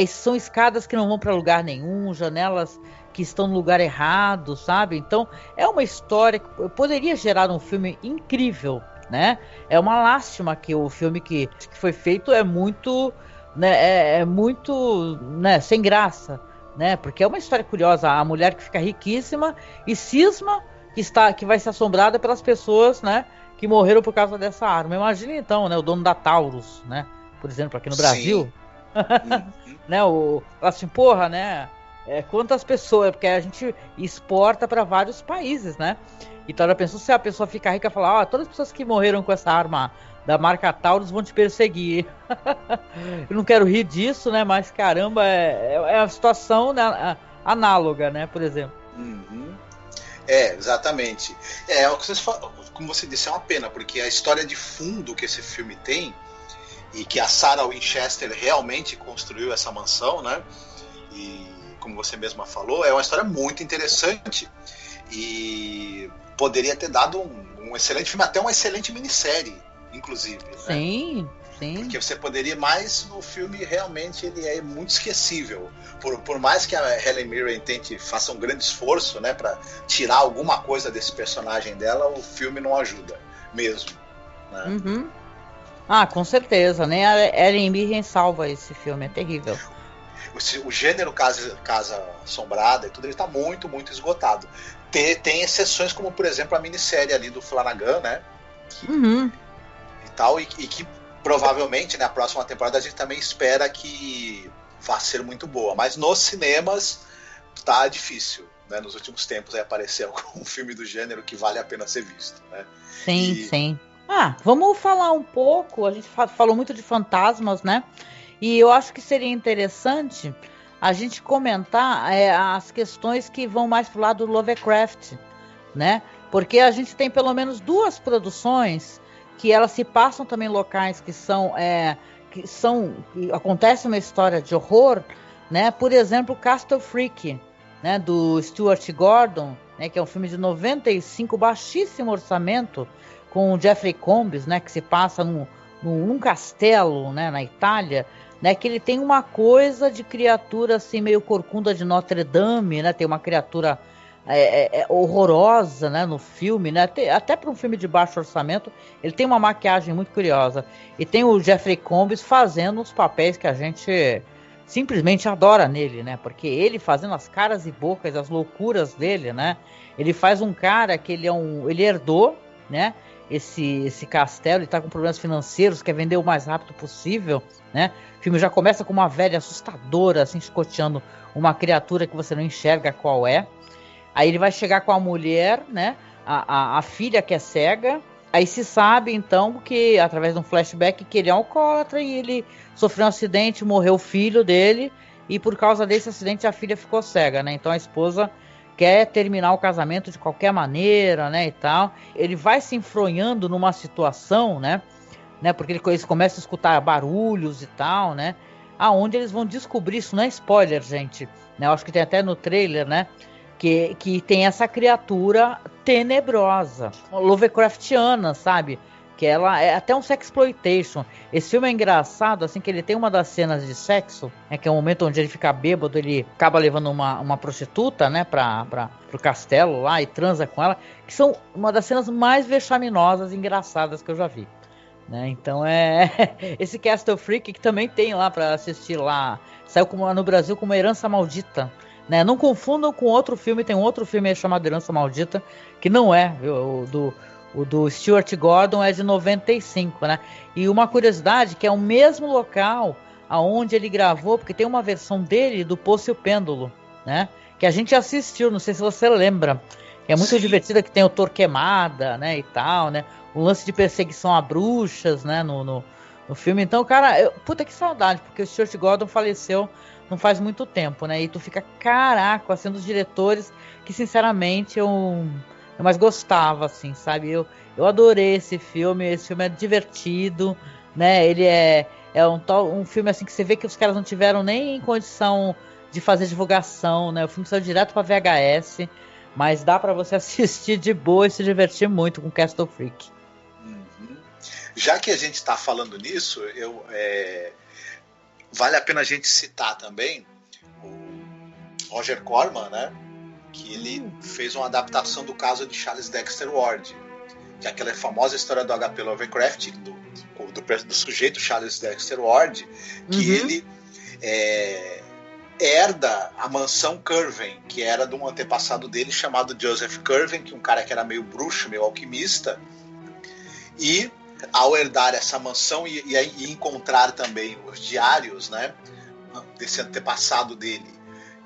são escadas que não vão para lugar nenhum, janelas que estão no lugar errado, sabe? Então é uma história que poderia gerar um filme incrível, né? É uma lástima que o filme que foi feito é muito, né, muito, né, sem graça, né? Porque é uma história curiosa, a mulher que fica riquíssima e cisma que vai ser assombrada pelas pessoas, né, que morreram por causa dessa arma. Imagina então, né, o dono da Taurus, né, por exemplo, aqui no Brasil, Né, assim, porra, né? Quantas pessoas, porque a gente exporta para vários países, né? Então ela pensou, se a pessoa ficar rica e falar, todas as pessoas que morreram com essa arma da marca Taurus vão te perseguir. Eu não quero rir disso, né? Mas caramba, é a situação, né, análoga, né? Por exemplo. Exatamente. O que vocês falam, como você disse, é uma pena, porque a história de fundo que esse filme tem, e que a Sarah Winchester realmente construiu essa mansão, né? E como você mesma falou, é uma história muito interessante e poderia ter dado um excelente filme, até uma excelente minissérie, inclusive. Sim, né? Sim. Porque você poderia, mas no filme realmente ele é muito esquecível. Por mais que a Helen Mirren faça um grande esforço, né, para tirar alguma coisa desse personagem dela, o filme não ajuda mesmo. Né? Uhum. Ah, com certeza, né? A Helen Mirren salva esse filme, é terrível. O gênero casa assombrada e tudo, ele tá muito, muito esgotado. Tem exceções, como por exemplo a minissérie ali do Flanagan, né? E tal, e que provavelmente na próxima temporada a gente também espera que vá ser muito boa. Mas nos cinemas tá difícil, né? Nos últimos tempos aparecer algum filme do gênero que vale a pena ser visto, né? Sim. Vamos falar um pouco, a gente falou muito de fantasmas, né? E eu acho que seria interessante a gente comentar as questões que vão mais pro lado do Lovecraft, né? Porque a gente tem pelo menos 2 produções que elas se passam também em locais que acontece uma história de horror, né? Por exemplo, Castle Freak, né? Do Stuart Gordon, né? Que é um filme de 95, baixíssimo orçamento, com o Jeffrey Combs, né? Que se passa num castelo, né? Na Itália, né? Que ele tem uma coisa de criatura assim meio corcunda de Notre Dame, né? Tem uma criatura horrorosa, né, no filme, né? Até para um filme de baixo orçamento, ele tem uma maquiagem muito curiosa. E tem o Jeffrey Combs fazendo os papéis que a gente simplesmente adora nele, né? Porque ele fazendo as caras e bocas, as loucuras dele, né? Ele faz um cara que ele herdou, né? Esse castelo, ele tá com problemas financeiros, quer vender o mais rápido possível, né? O filme já começa com uma velha assustadora, assim, chicoteando uma criatura que você não enxerga qual é. Aí ele vai chegar com a mulher, né? A filha que é cega. Aí se sabe, então, que através de um flashback, que ele é alcoólatra e ele sofreu um acidente, morreu o filho dele. E por causa desse acidente a filha ficou cega, né? Então a esposa quer terminar o casamento de qualquer maneira, né? E tal. Ele vai se enfronhando numa situação, né? Porque eles começam a escutar barulhos e tal, né? Aonde eles vão descobrir, isso não é spoiler, gente. Né? Eu acho que tem até no trailer, né? Que tem essa criatura tenebrosa, Lovecraftiana, sabe? Que ela é até um sexploitation. Esse filme é engraçado, assim, que ele tem uma das cenas de sexo, né, que é o momento onde ele fica bêbado, ele acaba levando uma prostituta, né, pro castelo lá e transa com ela, que são uma das cenas mais vexaminosas e engraçadas que eu já vi. Né? Então esse Castle Freak, que também tem lá pra assistir lá, saiu no Brasil como Herança Maldita. Né? Não confundam com outro filme, tem um outro filme chamado Herança Maldita, que não é, viu? O do Stuart Gordon é de 95, né? E uma curiosidade, que é o mesmo local aonde ele gravou, porque tem uma versão dele do Poço e o Pêndulo, né? Que a gente assistiu, não sei se você lembra, que é muito divertida, que tem o Torquemada, né, e tal, né? O lance de perseguição a bruxas, né, no filme. Então, cara, puta que saudade, porque o Stuart Gordon faleceu não faz muito tempo, né? E tu fica, caraca, assim, dos diretores que, sinceramente, eu mais gostava, assim, sabe? Eu adorei esse filme é divertido, né? Ele é um filme, assim, que você vê que os caras não tiveram nem condição de fazer divulgação, né? O filme saiu direto pra VHS, mas dá pra você assistir de boa e se divertir muito com Castle Freak. Já que a gente tá falando nisso, vale a pena a gente citar também o Roger Corman, né? Que ele fez uma adaptação do caso de Charles Dexter Ward, que é aquela famosa história do H.P. Lovecraft, do sujeito Charles Dexter Ward, que ele herda a mansão Curwen, que era de um antepassado dele chamado Joseph Curwen, que é um cara que era meio bruxo, meio alquimista, e ao herdar essa mansão e encontrar também os diários, né, desse antepassado dele,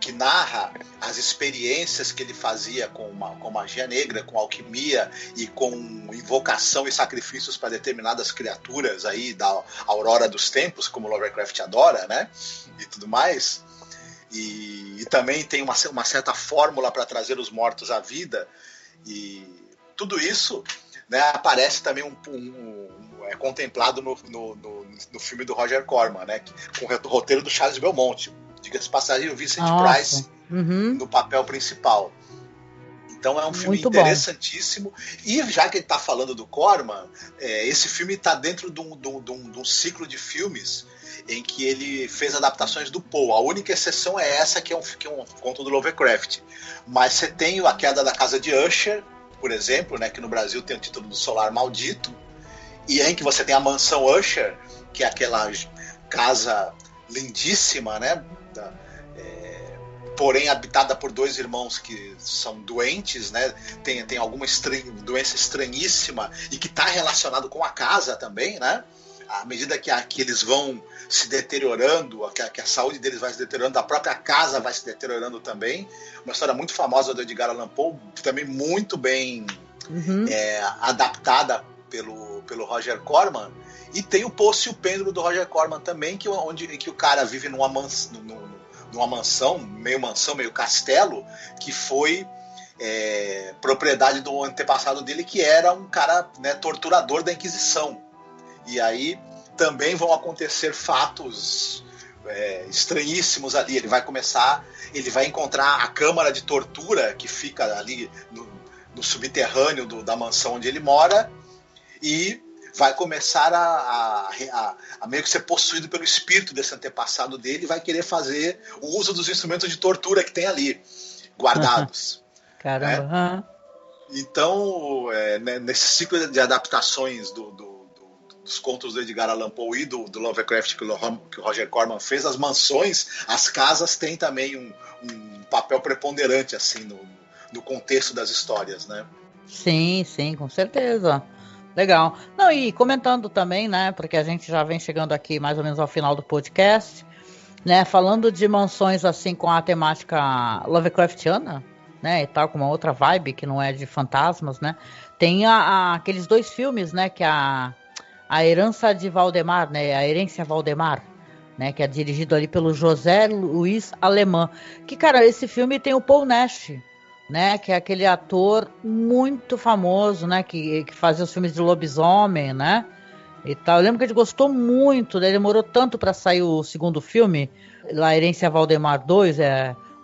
que narra as experiências que ele fazia com magia negra, com alquimia e com invocação e sacrifícios para determinadas criaturas aí da aurora dos tempos, como Lovecraft adora, né, e tudo mais. E também tem uma certa fórmula para trazer os mortos à vida, e tudo isso, né, aparece também é contemplado no filme do Roger Corman, né, com o roteiro do Charles Belmonte. Diga-se passagem, o Vincent Price no papel principal. Então é um filme muito interessantíssimo. Bom. E já que ele está falando do Corman, esse filme está dentro de um ciclo de filmes em que ele fez adaptações do Poe. A única exceção é essa, que é um conto do Lovecraft. Mas você tem A Queda da Casa de Usher, por exemplo, né, que no Brasil tem o título do Solar Maldito, e em que você tem a Mansão Usher, que é aquela casa lindíssima, né, porém habitada por dois irmãos que são doentes, né, tem alguma doença estranhíssima e que está relacionado com a casa também, né, à medida que eles vão se deteriorando, que a saúde deles vai se deteriorando, a própria casa vai se deteriorando também. Uma história muito famosa do Edgar Allan Poe, também muito bem adaptada pelo Roger Corman. E tem o Poço e o Pêndulo do Roger Corman também, que o cara vive numa mansão, meio castelo, que foi propriedade do antepassado dele, que era um cara, né, torturador da Inquisição. E aí também vão acontecer fatos estranhíssimos ali. Ele vai encontrar a câmara de tortura que fica ali no subterrâneo da mansão onde ele mora, e vai começar a meio que ser possuído pelo espírito desse antepassado dele, e vai querer fazer o uso dos instrumentos de tortura que tem ali guardados. Caramba. Né? Então, nesse ciclo de adaptações dos contos do Edgar Allan Poe e do Lovecraft que o Roger Corman fez, as mansões, as casas têm também um papel preponderante assim no contexto das histórias, né? Sim, com certeza. Legal. Não, e comentando também, né, porque a gente já vem chegando aqui mais ou menos ao final do podcast, né, falando de mansões assim com a temática Lovecraftiana, né, e tal, com uma outra vibe que não é de fantasmas, né, tem aqueles dois filmes, né, que a Herança de Valdemar, né, a Herência Valdemar, né, que é dirigido ali pelo José Luiz Alemã, que, cara, esse filme tem o Paul Nash, né, que é aquele ator muito famoso, né, que fazia os filmes de lobisomem, né, e tal. Eu lembro que a gente gostou muito, né, demorou tanto para sair o segundo filme, La Herência Valdemar 2,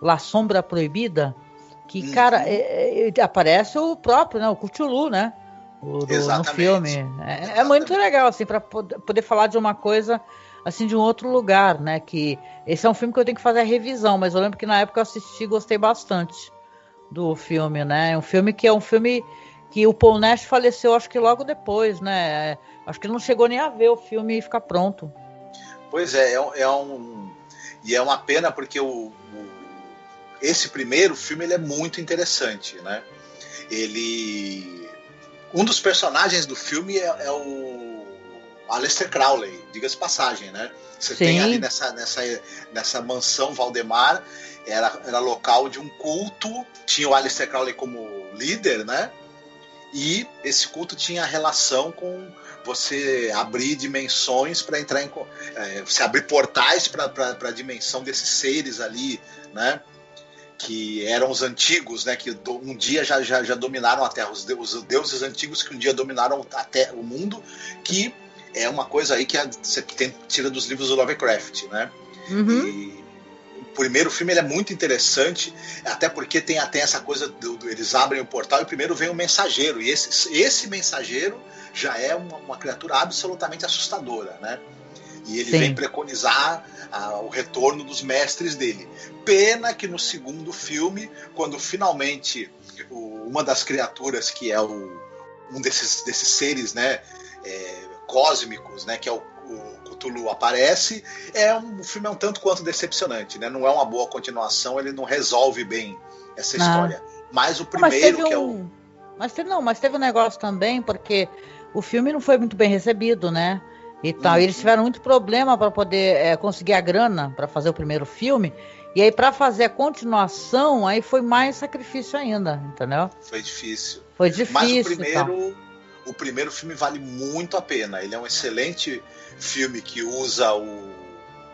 La Sombra Proibida, que, cara, aparece o próprio, né, o Cthulhu, né, no filme. É muito legal, assim, para poder falar de uma coisa, assim, de um outro lugar, né, que esse é um filme que eu tenho que fazer a revisão, mas eu lembro que na época eu assisti e gostei bastante do filme, né? É um filme que o Paul Nash faleceu, acho que logo depois, né? Acho que ele não chegou nem a ver o filme e ficar pronto. Pois é uma pena, porque esse primeiro filme ele é muito interessante, né? Um dos personagens do filme é o Aleister Crowley, diga-se passagem, né? Você tem ali nessa mansão Valdemar, era local de um culto, tinha o Aleister Crowley como líder, né? E esse culto tinha relação com você abrir dimensões para entrar você abrir portais para a dimensão desses seres ali, né? Que eram os antigos, né? Que um dia já dominaram a Terra, os deuses antigos que um dia dominaram o mundo, que é uma coisa aí que você tira dos livros do Lovecraft, né? E o primeiro filme ele é muito interessante, até porque tem essa coisa eles abrem o portal e primeiro vem o mensageiro, e esse mensageiro já é uma criatura absolutamente assustadora, né? E ele vem preconizar o retorno dos mestres dele. Pena que no segundo filme, quando finalmente uma das criaturas que é um desses seres, né, cósmicos, né, que é o Cthulhu, aparece, o filme é um tanto quanto decepcionante, né? Não é uma boa continuação, ele não resolve bem essa história. Mas o primeiro, mas teve um negócio também, porque o filme não foi muito bem recebido, né? E tal. Eles tiveram muito problema para poder conseguir a grana para fazer o primeiro filme. E aí, para fazer a continuação, aí foi mais sacrifício ainda, entendeu? Foi difícil. Foi difícil. Mas o primeiro filme vale muito a pena. Ele é um excelente filme que usa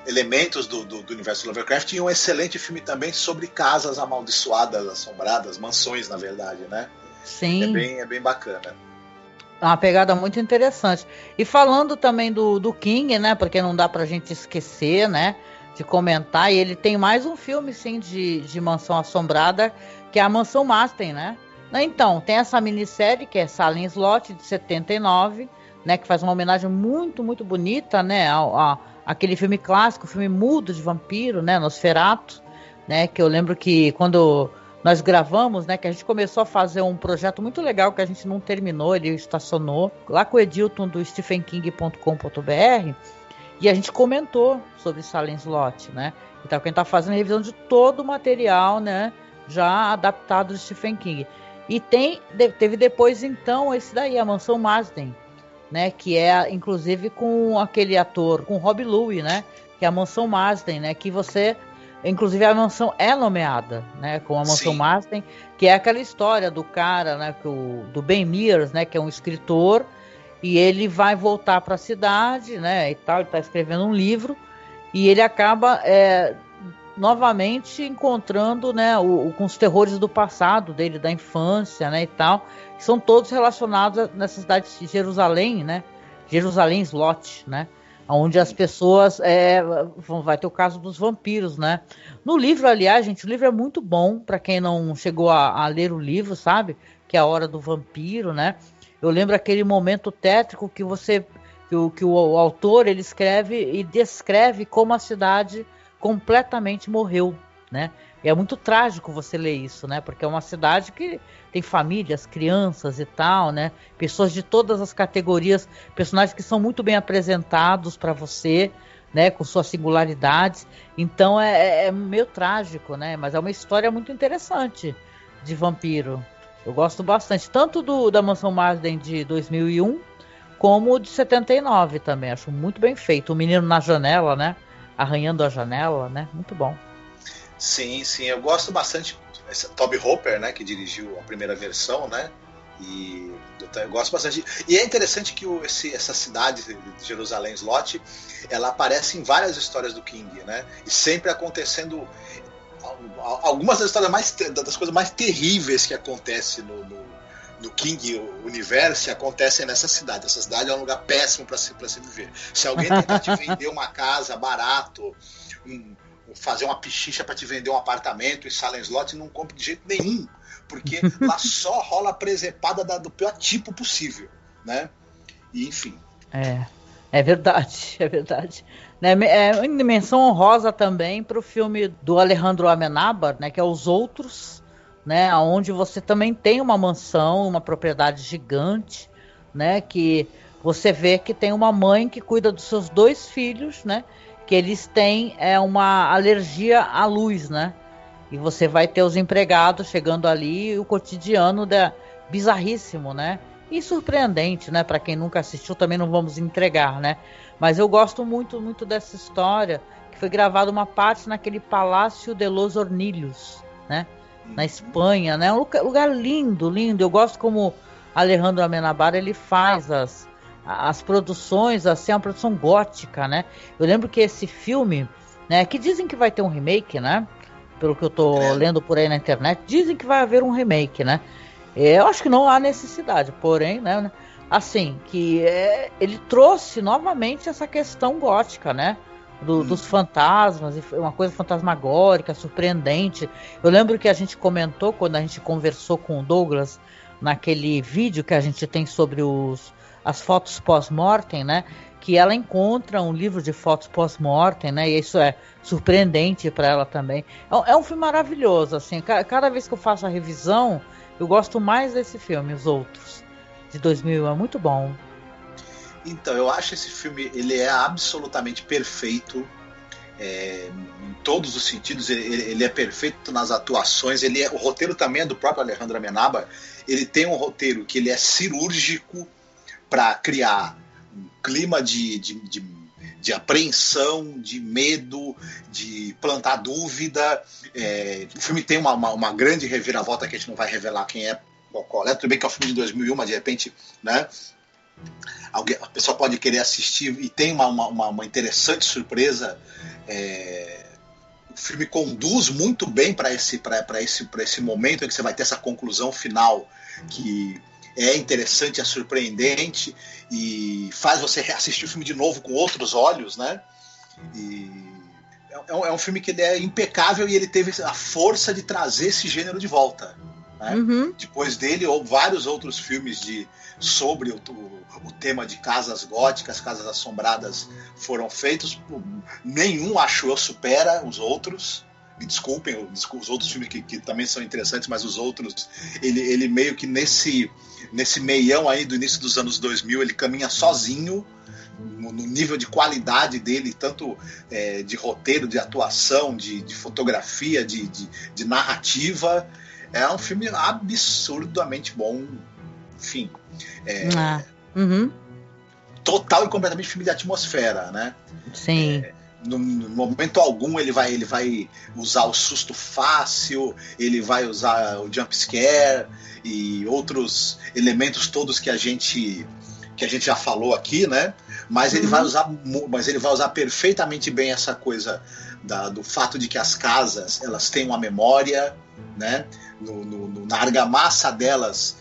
elementos do universo Lovecraft, e um excelente filme também sobre casas amaldiçoadas, assombradas, mansões, na verdade, né? Sim. É bem bacana. É uma pegada muito interessante. E falando também do King, né? Porque não dá pra gente esquecer, né? De comentar. E ele tem mais um filme, sim, de mansão assombrada, que é a Mansão Marsden, né? Então, tem essa minissérie, que é Salem Slot, de 79, né? Que faz uma homenagem muito, muito bonita, né? Aquele filme clássico, filme mudo de vampiro, né? Nosferatu, né? Que eu lembro que quando nós gravamos, né? Que a gente começou a fazer um projeto muito legal que a gente não terminou, ele estacionou lá com o Edilton do stephenking.com.br, e a gente comentou sobre Salem Slot, né? Então a gente tá fazendo revisão de todo o material, né? Já adaptado de Stephen King. E teve depois, então, esse daí, a Mansão Marsden, né, que é inclusive com aquele ator, com Rob Louis, né, que é a Mansão Marsden, né, que você, inclusive a mansão é nomeada, né, com a Mansão Marsden, que é aquela história do cara, né, do Ben Mears, né, que é um escritor, e ele vai voltar para a cidade, né, e tal, ele está escrevendo um livro, e ele acaba novamente encontrando, né, com os terrores do passado dele, da infância, né, e tal, que são todos relacionados nessa cidade de Jerusalém, né, Jerusalém Slot, né, onde as pessoas, vai ter o caso dos vampiros, né. No livro, aliás, gente, o livro é muito bom, para quem não chegou a ler o livro, sabe, que é A Hora do Vampiro, né, eu lembro aquele momento tétrico que o autor, ele escreve e descreve como a cidade completamente morreu, né? E é muito trágico você ler isso, né? Porque é uma cidade que tem famílias, crianças e tal, né? Pessoas de todas as categorias, personagens que são muito bem apresentados para você, né? Com suas singularidades. Então é meio trágico, né? Mas é uma história muito interessante de vampiro. Eu gosto bastante, tanto da Mansão Marsden de 2001, como de 79 também. Acho muito bem feito. O Menino na Janela, né? Arranhando a Janela, né? Muito bom. Sim, eu gosto bastante. Toby Hooper, né? Que dirigiu a primeira versão, né? E eu gosto bastante. E é interessante que essa cidade de Jerusalém Slot, ela aparece em várias histórias do King, né? E sempre acontecendo algumas das coisas mais terríveis que acontecem no King Universe acontecem nessa cidade. Essa cidade é um lugar péssimo para se viver. Se alguém tentar te vender uma casa barato, fazer uma pichicha para te vender um apartamento em Salem Slot, não compre de jeito nenhum, porque lá só rola a presepada do pior tipo possível, né? E, enfim. É verdade. Né, é uma dimensão honrosa também para o filme do Alejandro Amenábar, né, que é Os Outros, né, onde você também tem uma mansão, uma propriedade gigante, né, que você vê que tem uma mãe que cuida dos seus 2 filhos, né, que eles têm uma alergia à luz, né, e você vai ter os empregados chegando ali, e o cotidiano bizarríssimo, né, e surpreendente, né, para quem nunca assistiu, também não vamos entregar, né, mas eu gosto muito, muito dessa história, que foi gravada uma parte naquele Palácio de los Hornillos, né, na Espanha, né? Um lugar lindo. Eu gosto como Alejandro Amenábar, ele faz as produções, assim, uma produção gótica, né? Eu lembro que esse filme, né, que dizem que vai ter um remake, né? Pelo que eu tô lendo por aí na internet, dizem que vai haver um remake, né? Eu acho que não há necessidade, porém, né? Assim, que ele trouxe novamente essa questão gótica, né? Dos fantasmas, uma coisa fantasmagórica, surpreendente. Eu lembro que a gente comentou quando a gente conversou com o Douglas naquele vídeo que a gente tem sobre as fotos pós-mortem, né? Que ela encontra um livro de fotos pós-mortem, né? E isso é surpreendente para ela também. É um filme maravilhoso, assim. Cada vez que eu faço a revisão, eu gosto mais desse filme, Os Outros, de 2001. É muito bom. Então, eu acho esse filme, ele é absolutamente perfeito em todos os sentidos. Ele é perfeito nas atuações. O roteiro também é do próprio Alejandro Amenábar. Ele tem um roteiro que ele é cirúrgico para criar um clima de apreensão, de medo, de plantar dúvida. O filme tem uma grande reviravolta que a gente não vai revelar quem é, qual é. Tudo bem que é um filme de 2001, mas de repente, né, a pessoa pode querer assistir e tem uma interessante surpresa. O filme conduz muito bem para esse momento em que você vai ter essa conclusão final que é interessante, é surpreendente e faz você reassistir o filme de novo com outros olhos, né? E é um filme que ele é impecável e ele teve a força de trazer esse gênero de volta, né? Uhum. Depois dele, vários outros filmes sobre o tema de casas góticas, casas assombradas foram feitos. Nenhum, acho eu, supera os outros. Me desculpem, os outros filmes que também são interessantes, mas os outros, ele meio que nesse meião aí do início dos anos 2000, ele caminha sozinho no nível de qualidade dele, tanto de roteiro, de atuação, de fotografia, de narrativa. É um filme absurdamente bom. Enfim, total e completamente filme de atmosfera, né? Sim. No momento algum ele vai usar o susto fácil, ele vai usar o jump scare e outros elementos todos que a gente já falou aqui, né? Mas ele vai usar perfeitamente bem essa coisa do fato de que as casas, elas têm uma memória, né? Na argamassa delas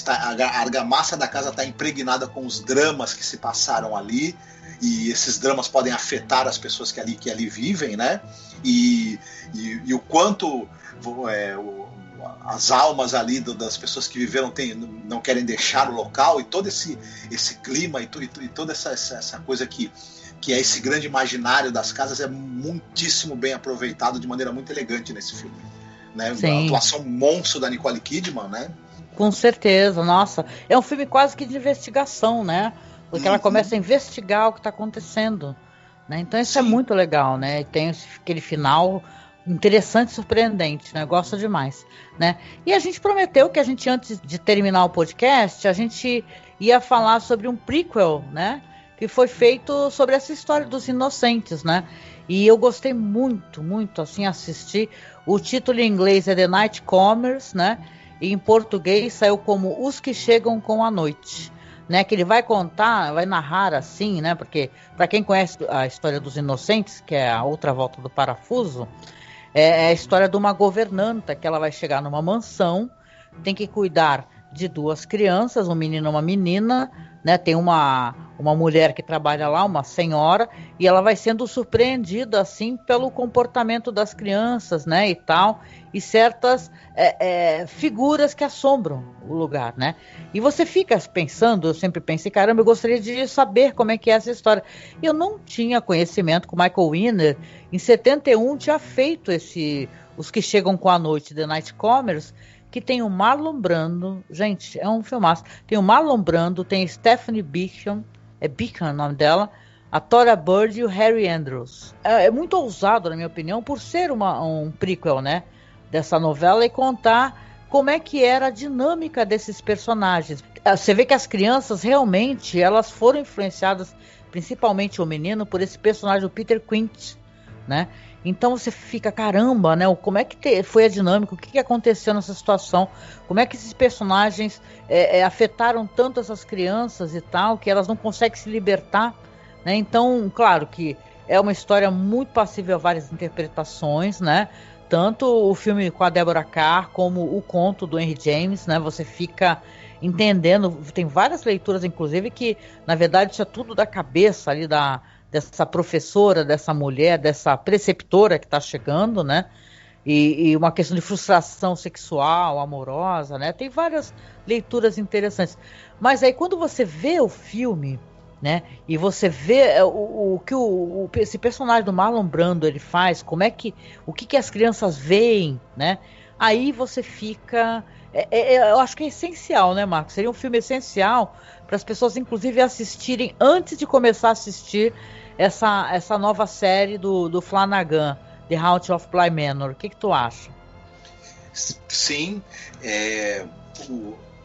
a argamassa da casa está impregnada com os dramas que se passaram ali, e esses dramas podem afetar as pessoas que ali vivem, né? E o quanto as almas ali das pessoas que viveram não querem deixar o local, e todo esse clima e toda essa coisa que é esse grande imaginário das casas é muitíssimo bem aproveitado de maneira muito elegante nesse filme, né? A atuação monstro da Nicole Kidman, né? Com certeza, nossa. É um filme quase que de investigação, né? Porque ela começa a investigar o que está acontecendo, né? Então isso é muito legal, né? E tem aquele final interessante e surpreendente, né? Gosto demais, né? E a gente prometeu que antes de terminar o podcast, a gente ia falar sobre um prequel, né? Que foi feito sobre essa história dos inocentes, né? E eu gostei muito, muito, assim, assistir. O título em inglês é The Nightcomers, né? E em português saiu como Os que Chegam com a Noite, né? Que ele vai narrar assim, né? Porque para quem conhece a história dos inocentes, que é a outra volta do parafuso, é a história de uma governanta que ela vai chegar numa mansão, tem que cuidar de duas crianças, um menino e uma menina, né? Tem uma mulher que trabalha lá, uma senhora, e ela vai sendo surpreendida assim pelo comportamento das crianças, né? E tal, e certas figuras que assombram o lugar, né? E você fica pensando, eu sempre pensei, caramba, eu gostaria de saber como é que é essa história. Eu não tinha conhecimento que o Michael Winner, em 71, tinha feito Os que Chegam com a Noite, The Nightcomers, que tem o Marlon Brando, gente, é um filmaço. Tem o Marlon Brando, tem Stephanie Beacham, Beacham o nome dela, a Tora Bird e o Harry Andrews. É muito ousado, na minha opinião, por ser um prequel, né, dessa novela, e contar como é que era a dinâmica desses personagens. Você vê que as crianças realmente, elas foram influenciadas, principalmente o menino, por esse personagem, o Peter Quint, né? Então você fica, caramba, né? Como é que foi a dinâmica? O que aconteceu nessa situação? Como é que esses personagens afetaram tanto essas crianças e tal, que elas não conseguem se libertar, né? Então, claro que é uma história muito passível a várias interpretações, né? Tanto o filme com a Deborah Kerr, como o conto do Henry James, né? Você fica entendendo, tem várias leituras, inclusive, que, na verdade, isso é tudo da cabeça ali dessa professora, dessa mulher, dessa preceptora que está chegando, né? E uma questão de frustração sexual, amorosa, né? Tem várias leituras interessantes. Mas aí quando você vê o filme, né? E você vê o que esse personagem do Marlon Brando ele faz, o que as crianças veem, né? Aí você fica... eu acho que é essencial, né, Marcos? Seria um filme essencial para as pessoas, inclusive, assistirem antes de começar a assistir essa nova série do Flanagan, The Haunting of Bly Manor. O que tu acha? Sim,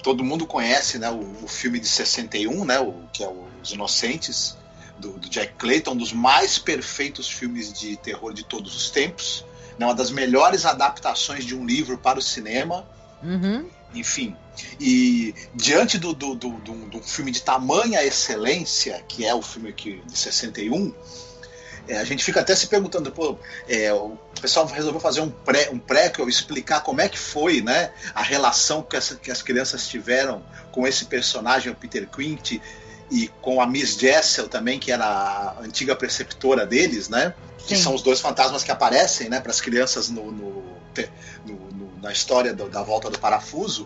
todo mundo conhece, né, o filme de 61, né, que é Os Inocentes, do Jack Clayton, um dos mais perfeitos filmes de terror de todos os tempos, né, uma das melhores adaptações de um livro para o cinema. Enfim, e diante do filme de tamanha excelência, que é o filme de 61, a gente fica até se perguntando, o pessoal resolveu fazer um prequel, explicar como é que foi, né, a relação que as crianças tiveram com esse personagem, o Peter Quint, e com a Miss Jessel também, que era a antiga preceptora deles, né? Sim. Que são os dois fantasmas que aparecem, né, para as crianças na história da Volta do Parafuso.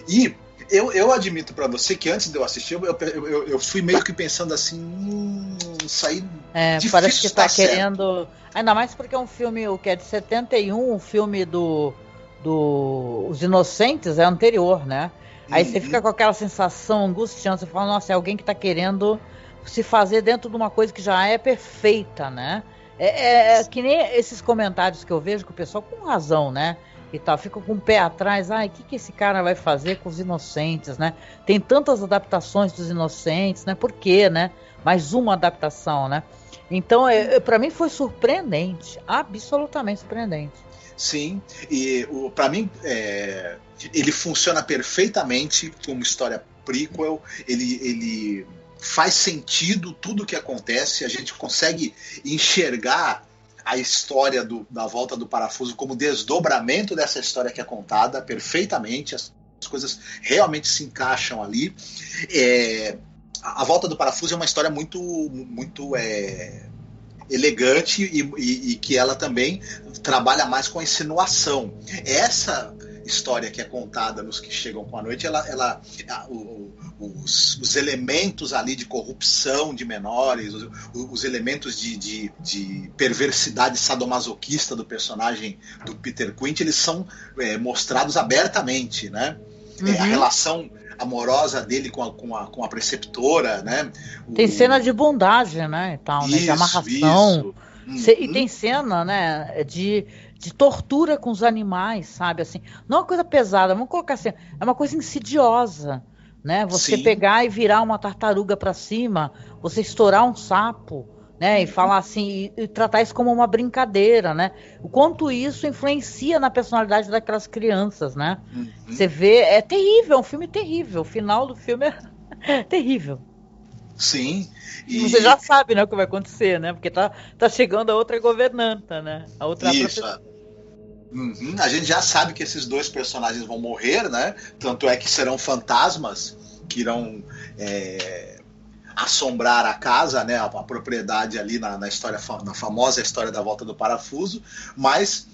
E eu admito para você que antes de eu assistir, eu fui meio que pensando assim, sair difícil. Parece que tá querendo... Certo. Ainda mais porque é um filme que é de 71, o filme do Os Inocentes é anterior, né? Aí você fica com aquela sensação angustiante, você fala, nossa, é alguém que tá querendo se fazer dentro de uma coisa que já é perfeita, né? É que nem esses comentários que eu vejo que o pessoal, com razão, né? E tal, fica com o pé atrás, o que esse cara vai fazer com Os Inocentes, né? Tem tantas adaptações dos Inocentes, né? Por quê, né? Mais uma adaptação, né? Então, para mim foi surpreendente, absolutamente surpreendente. Sim, e para mim ele funciona perfeitamente como história prequel, ele faz sentido tudo o que acontece, a gente consegue enxergar a história da Volta do Parafuso como desdobramento dessa história que é contada perfeitamente, as coisas realmente se encaixam ali. A Volta do Parafuso é uma história muito, muito elegante e que ela também trabalha mais com a insinuação. Essa história que é contada nos Que Chegam com a Noite, os elementos ali de corrupção de menores, os elementos de perversidade sadomasoquista do personagem do Peter Quint, eles são mostrados abertamente, né? A relação amorosa dele com a preceptora, né? Tem cena de bondagem, né? E tal, né? De amarração. E tem cena, né? De tortura com os animais, sabe? Assim, não é uma coisa pesada, vamos colocar assim, é uma coisa insidiosa, né? Você pegar e virar uma tartaruga para cima, você estourar um sapo, né? E falar assim, e tratar isso como uma brincadeira, né? O quanto isso influencia na personalidade daquelas crianças, né? Você vê, é terrível, é um filme terrível, o final do filme é terrível. Sim. E você já sabe, né, o que vai acontecer, né? Porque tá chegando a outra governanta, né? A outra A gente já sabe que esses dois personagens vão morrer, né? Tanto é que serão fantasmas que irão assombrar a casa, né? A propriedade ali na história, na famosa história da Volta do Parafuso, mas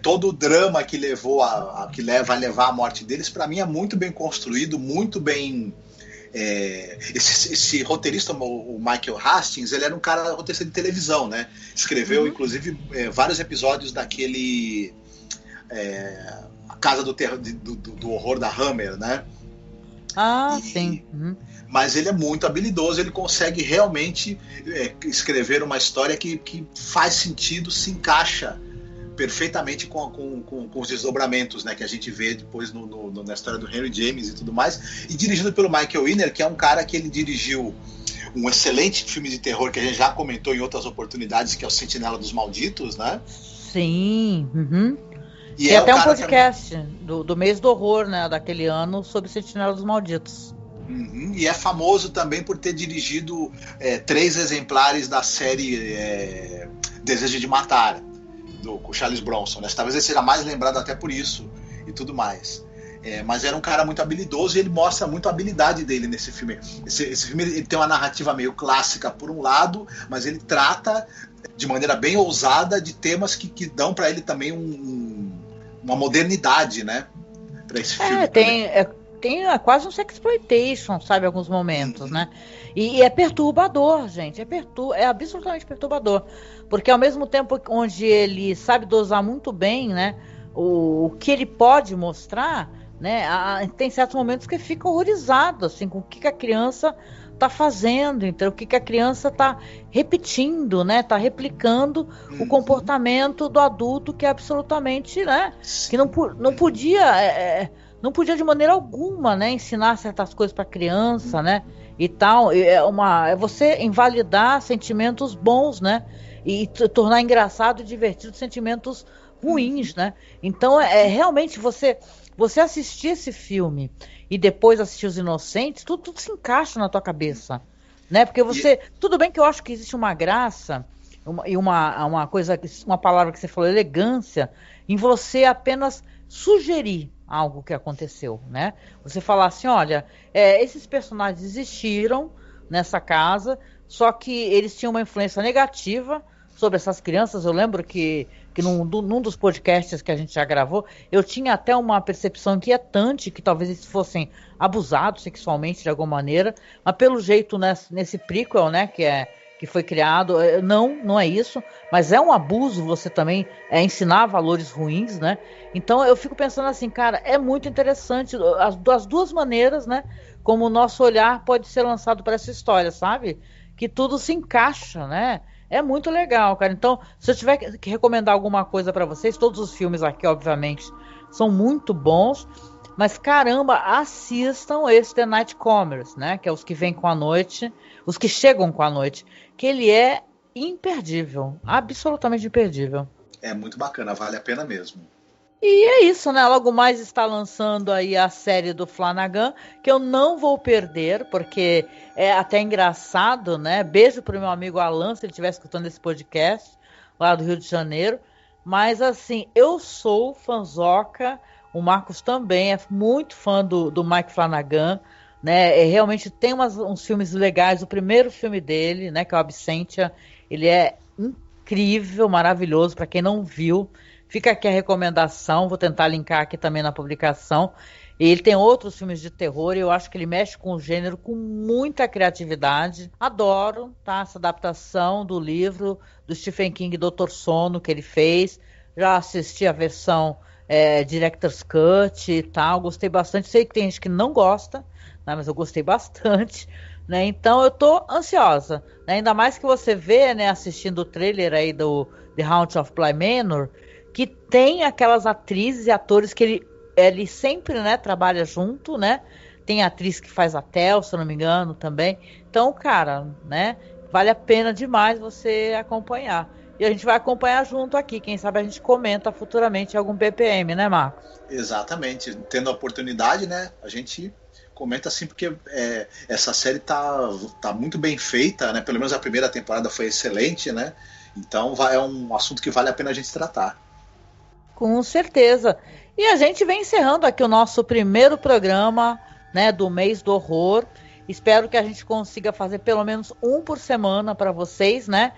todo o drama que vai levar à morte deles, para mim é muito bem construído, muito bem. Esse roteirista, o Michael Hastings, ele era um cara roteirista de televisão, né? Escreveu, inclusive, vários episódios daquele A Casa do Horror da Hammer, né? Sim. Mas ele é muito habilidoso, ele consegue realmente escrever uma história que faz sentido, se encaixa perfeitamente com os desdobramentos, né, que a gente vê depois na história do Henry James e tudo mais, e dirigido pelo Michael Winner, que é um cara que ele dirigiu um excelente filme de terror que a gente já comentou em outras oportunidades, que é o Sentinela dos Malditos, né? Sim. E tem até um podcast do mês do horror, né, daquele ano, sobre Sentinela dos Malditos. E é famoso também por ter dirigido 3 exemplares da série Desejo de Matar, com Charles Bronson, né? Talvez ele seja mais lembrado até por isso e tudo mais. Mas era um cara muito habilidoso e ele mostra muito a habilidade dele nesse filme. Esse filme ele tem uma narrativa meio clássica por um lado, mas ele trata de maneira bem ousada de temas que dão para ele também uma modernidade, né? Para esse filme. Tem quase um sexploitation, sabe, em alguns momentos, né? E é perturbador, gente. É absolutamente perturbador. Porque ao mesmo tempo onde ele sabe dosar muito bem, né, o que ele pode mostrar, né, tem certos momentos que fica horrorizado, assim, com o que a criança está fazendo, então o que a criança está repetindo, né, está replicando o comportamento do adulto, que é absolutamente, né, que não podia não podia de maneira alguma, né, ensinar certas coisas para criança, né, e tal. É você invalidar sentimentos bons, né, e tornar engraçado e divertido sentimentos ruins, né. Então realmente você assistir esse filme e depois assistir Os Inocentes, tudo se encaixa na tua cabeça, né, porque tudo bem que eu acho que existe uma graça uma coisa, uma palavra que você falou, elegância, em você apenas sugerir algo que aconteceu, né? Você falar assim, olha, esses personagens existiram nessa casa, só que eles tinham uma influência negativa sobre essas crianças. Eu lembro que num dos podcasts que a gente já gravou, eu tinha até uma percepção inquietante que talvez eles fossem abusados sexualmente de alguma maneira, mas pelo jeito nesse prequel, né, que foi criado, não é isso, mas é um abuso você também ensinar valores ruins, né? Então eu fico pensando assim, cara, é muito interessante as duas maneiras, né? Como o nosso olhar pode ser lançado para essa história, sabe? Que tudo se encaixa, né? É muito legal, cara. Então, se eu tiver que recomendar alguma coisa para vocês, todos os filmes aqui, obviamente, são muito bons, mas caramba, assistam esse The Nightcomers, né? Que é os que vêm com a noite, os que chegam com a noite, que ele é imperdível, absolutamente imperdível. É muito bacana, vale a pena mesmo. E é isso, né? Logo mais está lançando aí a série do Flanagan, que eu não vou perder, porque é até engraçado, né? Beijo pro meu amigo Alan, se ele estiver escutando esse podcast, lá do Rio de Janeiro. Mas assim, eu sou fanzoca, o Marcos também é muito fã do Mike Flanagan, né? Realmente tem uns filmes legais. O primeiro filme dele, né, que é o Absentia, ele é incrível, maravilhoso. Para quem não viu, fica aqui a recomendação. Vou tentar linkar aqui também na publicação. E ele tem outros filmes de terror e eu acho que ele mexe com o gênero com muita criatividade. Adoro, tá, essa adaptação do livro do Stephen King, Doutor Sono, que ele fez. Já assisti a versão Director's Cut e tal, gostei bastante. Sei que tem gente que não gosta, né, mas eu gostei bastante, né? Então eu tô ansiosa, né? Ainda mais que você vê, né, assistindo o trailer aí do The Haunting of Bly Manor, que tem aquelas atrizes e atores que ele sempre, né, trabalha junto, né? Tem a atriz que faz a Tel, se eu não me engano, também. Então, cara, né, vale a pena demais você acompanhar. E a gente vai acompanhar junto aqui. Quem sabe a gente comenta futuramente algum BPM, né, Marcos? Exatamente. Tendo a oportunidade, né, a gente comenta assim, porque essa série tá muito bem feita, né? Pelo menos a primeira temporada foi excelente, né? Então é um assunto que vale a pena a gente tratar. Com certeza. E a gente vem encerrando aqui o nosso primeiro programa, né, do mês do horror. Espero que a gente consiga fazer pelo menos um por semana para vocês, né?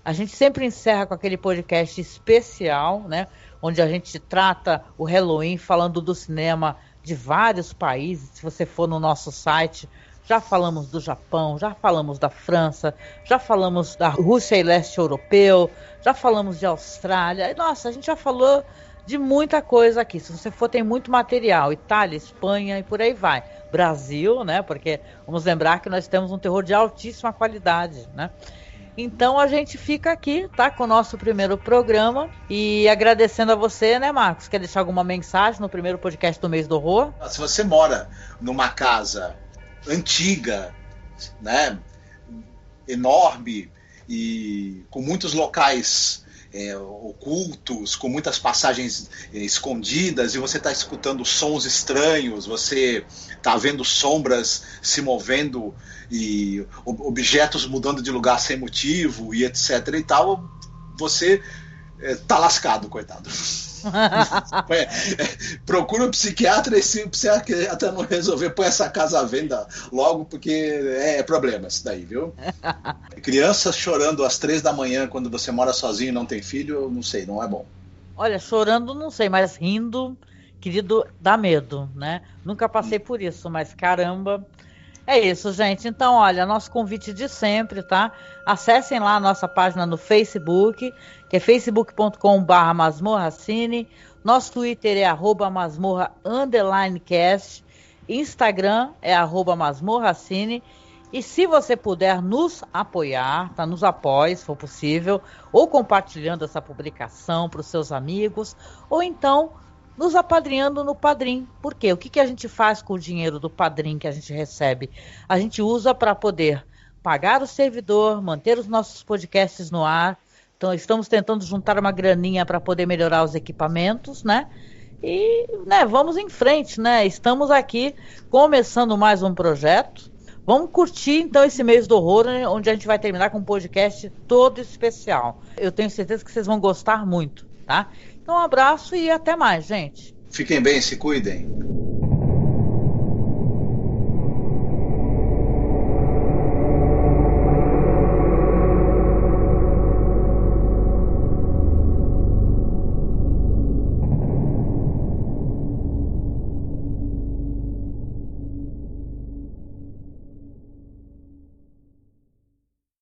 A gente sempre encerra com aquele podcast especial, né? Onde a gente trata o Halloween falando do cinema de vários países. Se você for no nosso site, já falamos do Japão, já falamos da França, já falamos da Rússia e leste europeu, já falamos de Austrália. Nossa, a gente já falou de muita coisa aqui. Se você for, tem muito material. Itália, Espanha e por aí vai. Brasil, né? Porque vamos lembrar que nós temos um terror de altíssima qualidade, né? Então a gente fica aqui, tá? Com o nosso primeiro programa. E agradecendo a você, né, Marcos? Quer deixar alguma mensagem no primeiro podcast do mês do horror? Se você mora numa casa antiga, né, enorme e com muitos locais ocultos, com muitas passagens escondidas, e você está escutando sons estranhos, você está vendo sombras se movendo e objetos mudando de lugar sem motivo e etc e tal, você tá lascado, coitado. Procura um psiquiatra, e se o psiquiatra não resolver, põe essa casa à venda logo, porque é problema isso daí, viu? Crianças chorando às 3 da manhã quando você mora sozinho e não tem filho, eu não sei, não é bom. Olha, chorando não sei, mas rindo, querido, dá medo, né? Nunca passei por isso, mas caramba. É isso, gente. Então, olha, nosso convite de sempre, tá? Acessem lá a nossa página no Facebook, que é facebook.com/masmorracine. Nosso Twitter é @masmorra_cast. Instagram é @masmorracine. E se você puder nos apoiar, tá? Nos apoie, se for possível, ou compartilhando essa publicação para os seus amigos, ou então nos apadrinhando no Padrim. Por quê? O que a gente faz com o dinheiro do Padrim que a gente recebe? A gente usa para poder pagar o servidor, manter os nossos podcasts no ar. Então, estamos tentando juntar uma graninha para poder melhorar os equipamentos, né? E, né, vamos em frente, né? Estamos aqui começando mais um projeto. Vamos curtir, então, esse mês do horror, onde a gente vai terminar com um podcast todo especial. Eu tenho certeza que vocês vão gostar muito, tá? Então, um abraço e até mais, gente. Fiquem bem, se cuidem.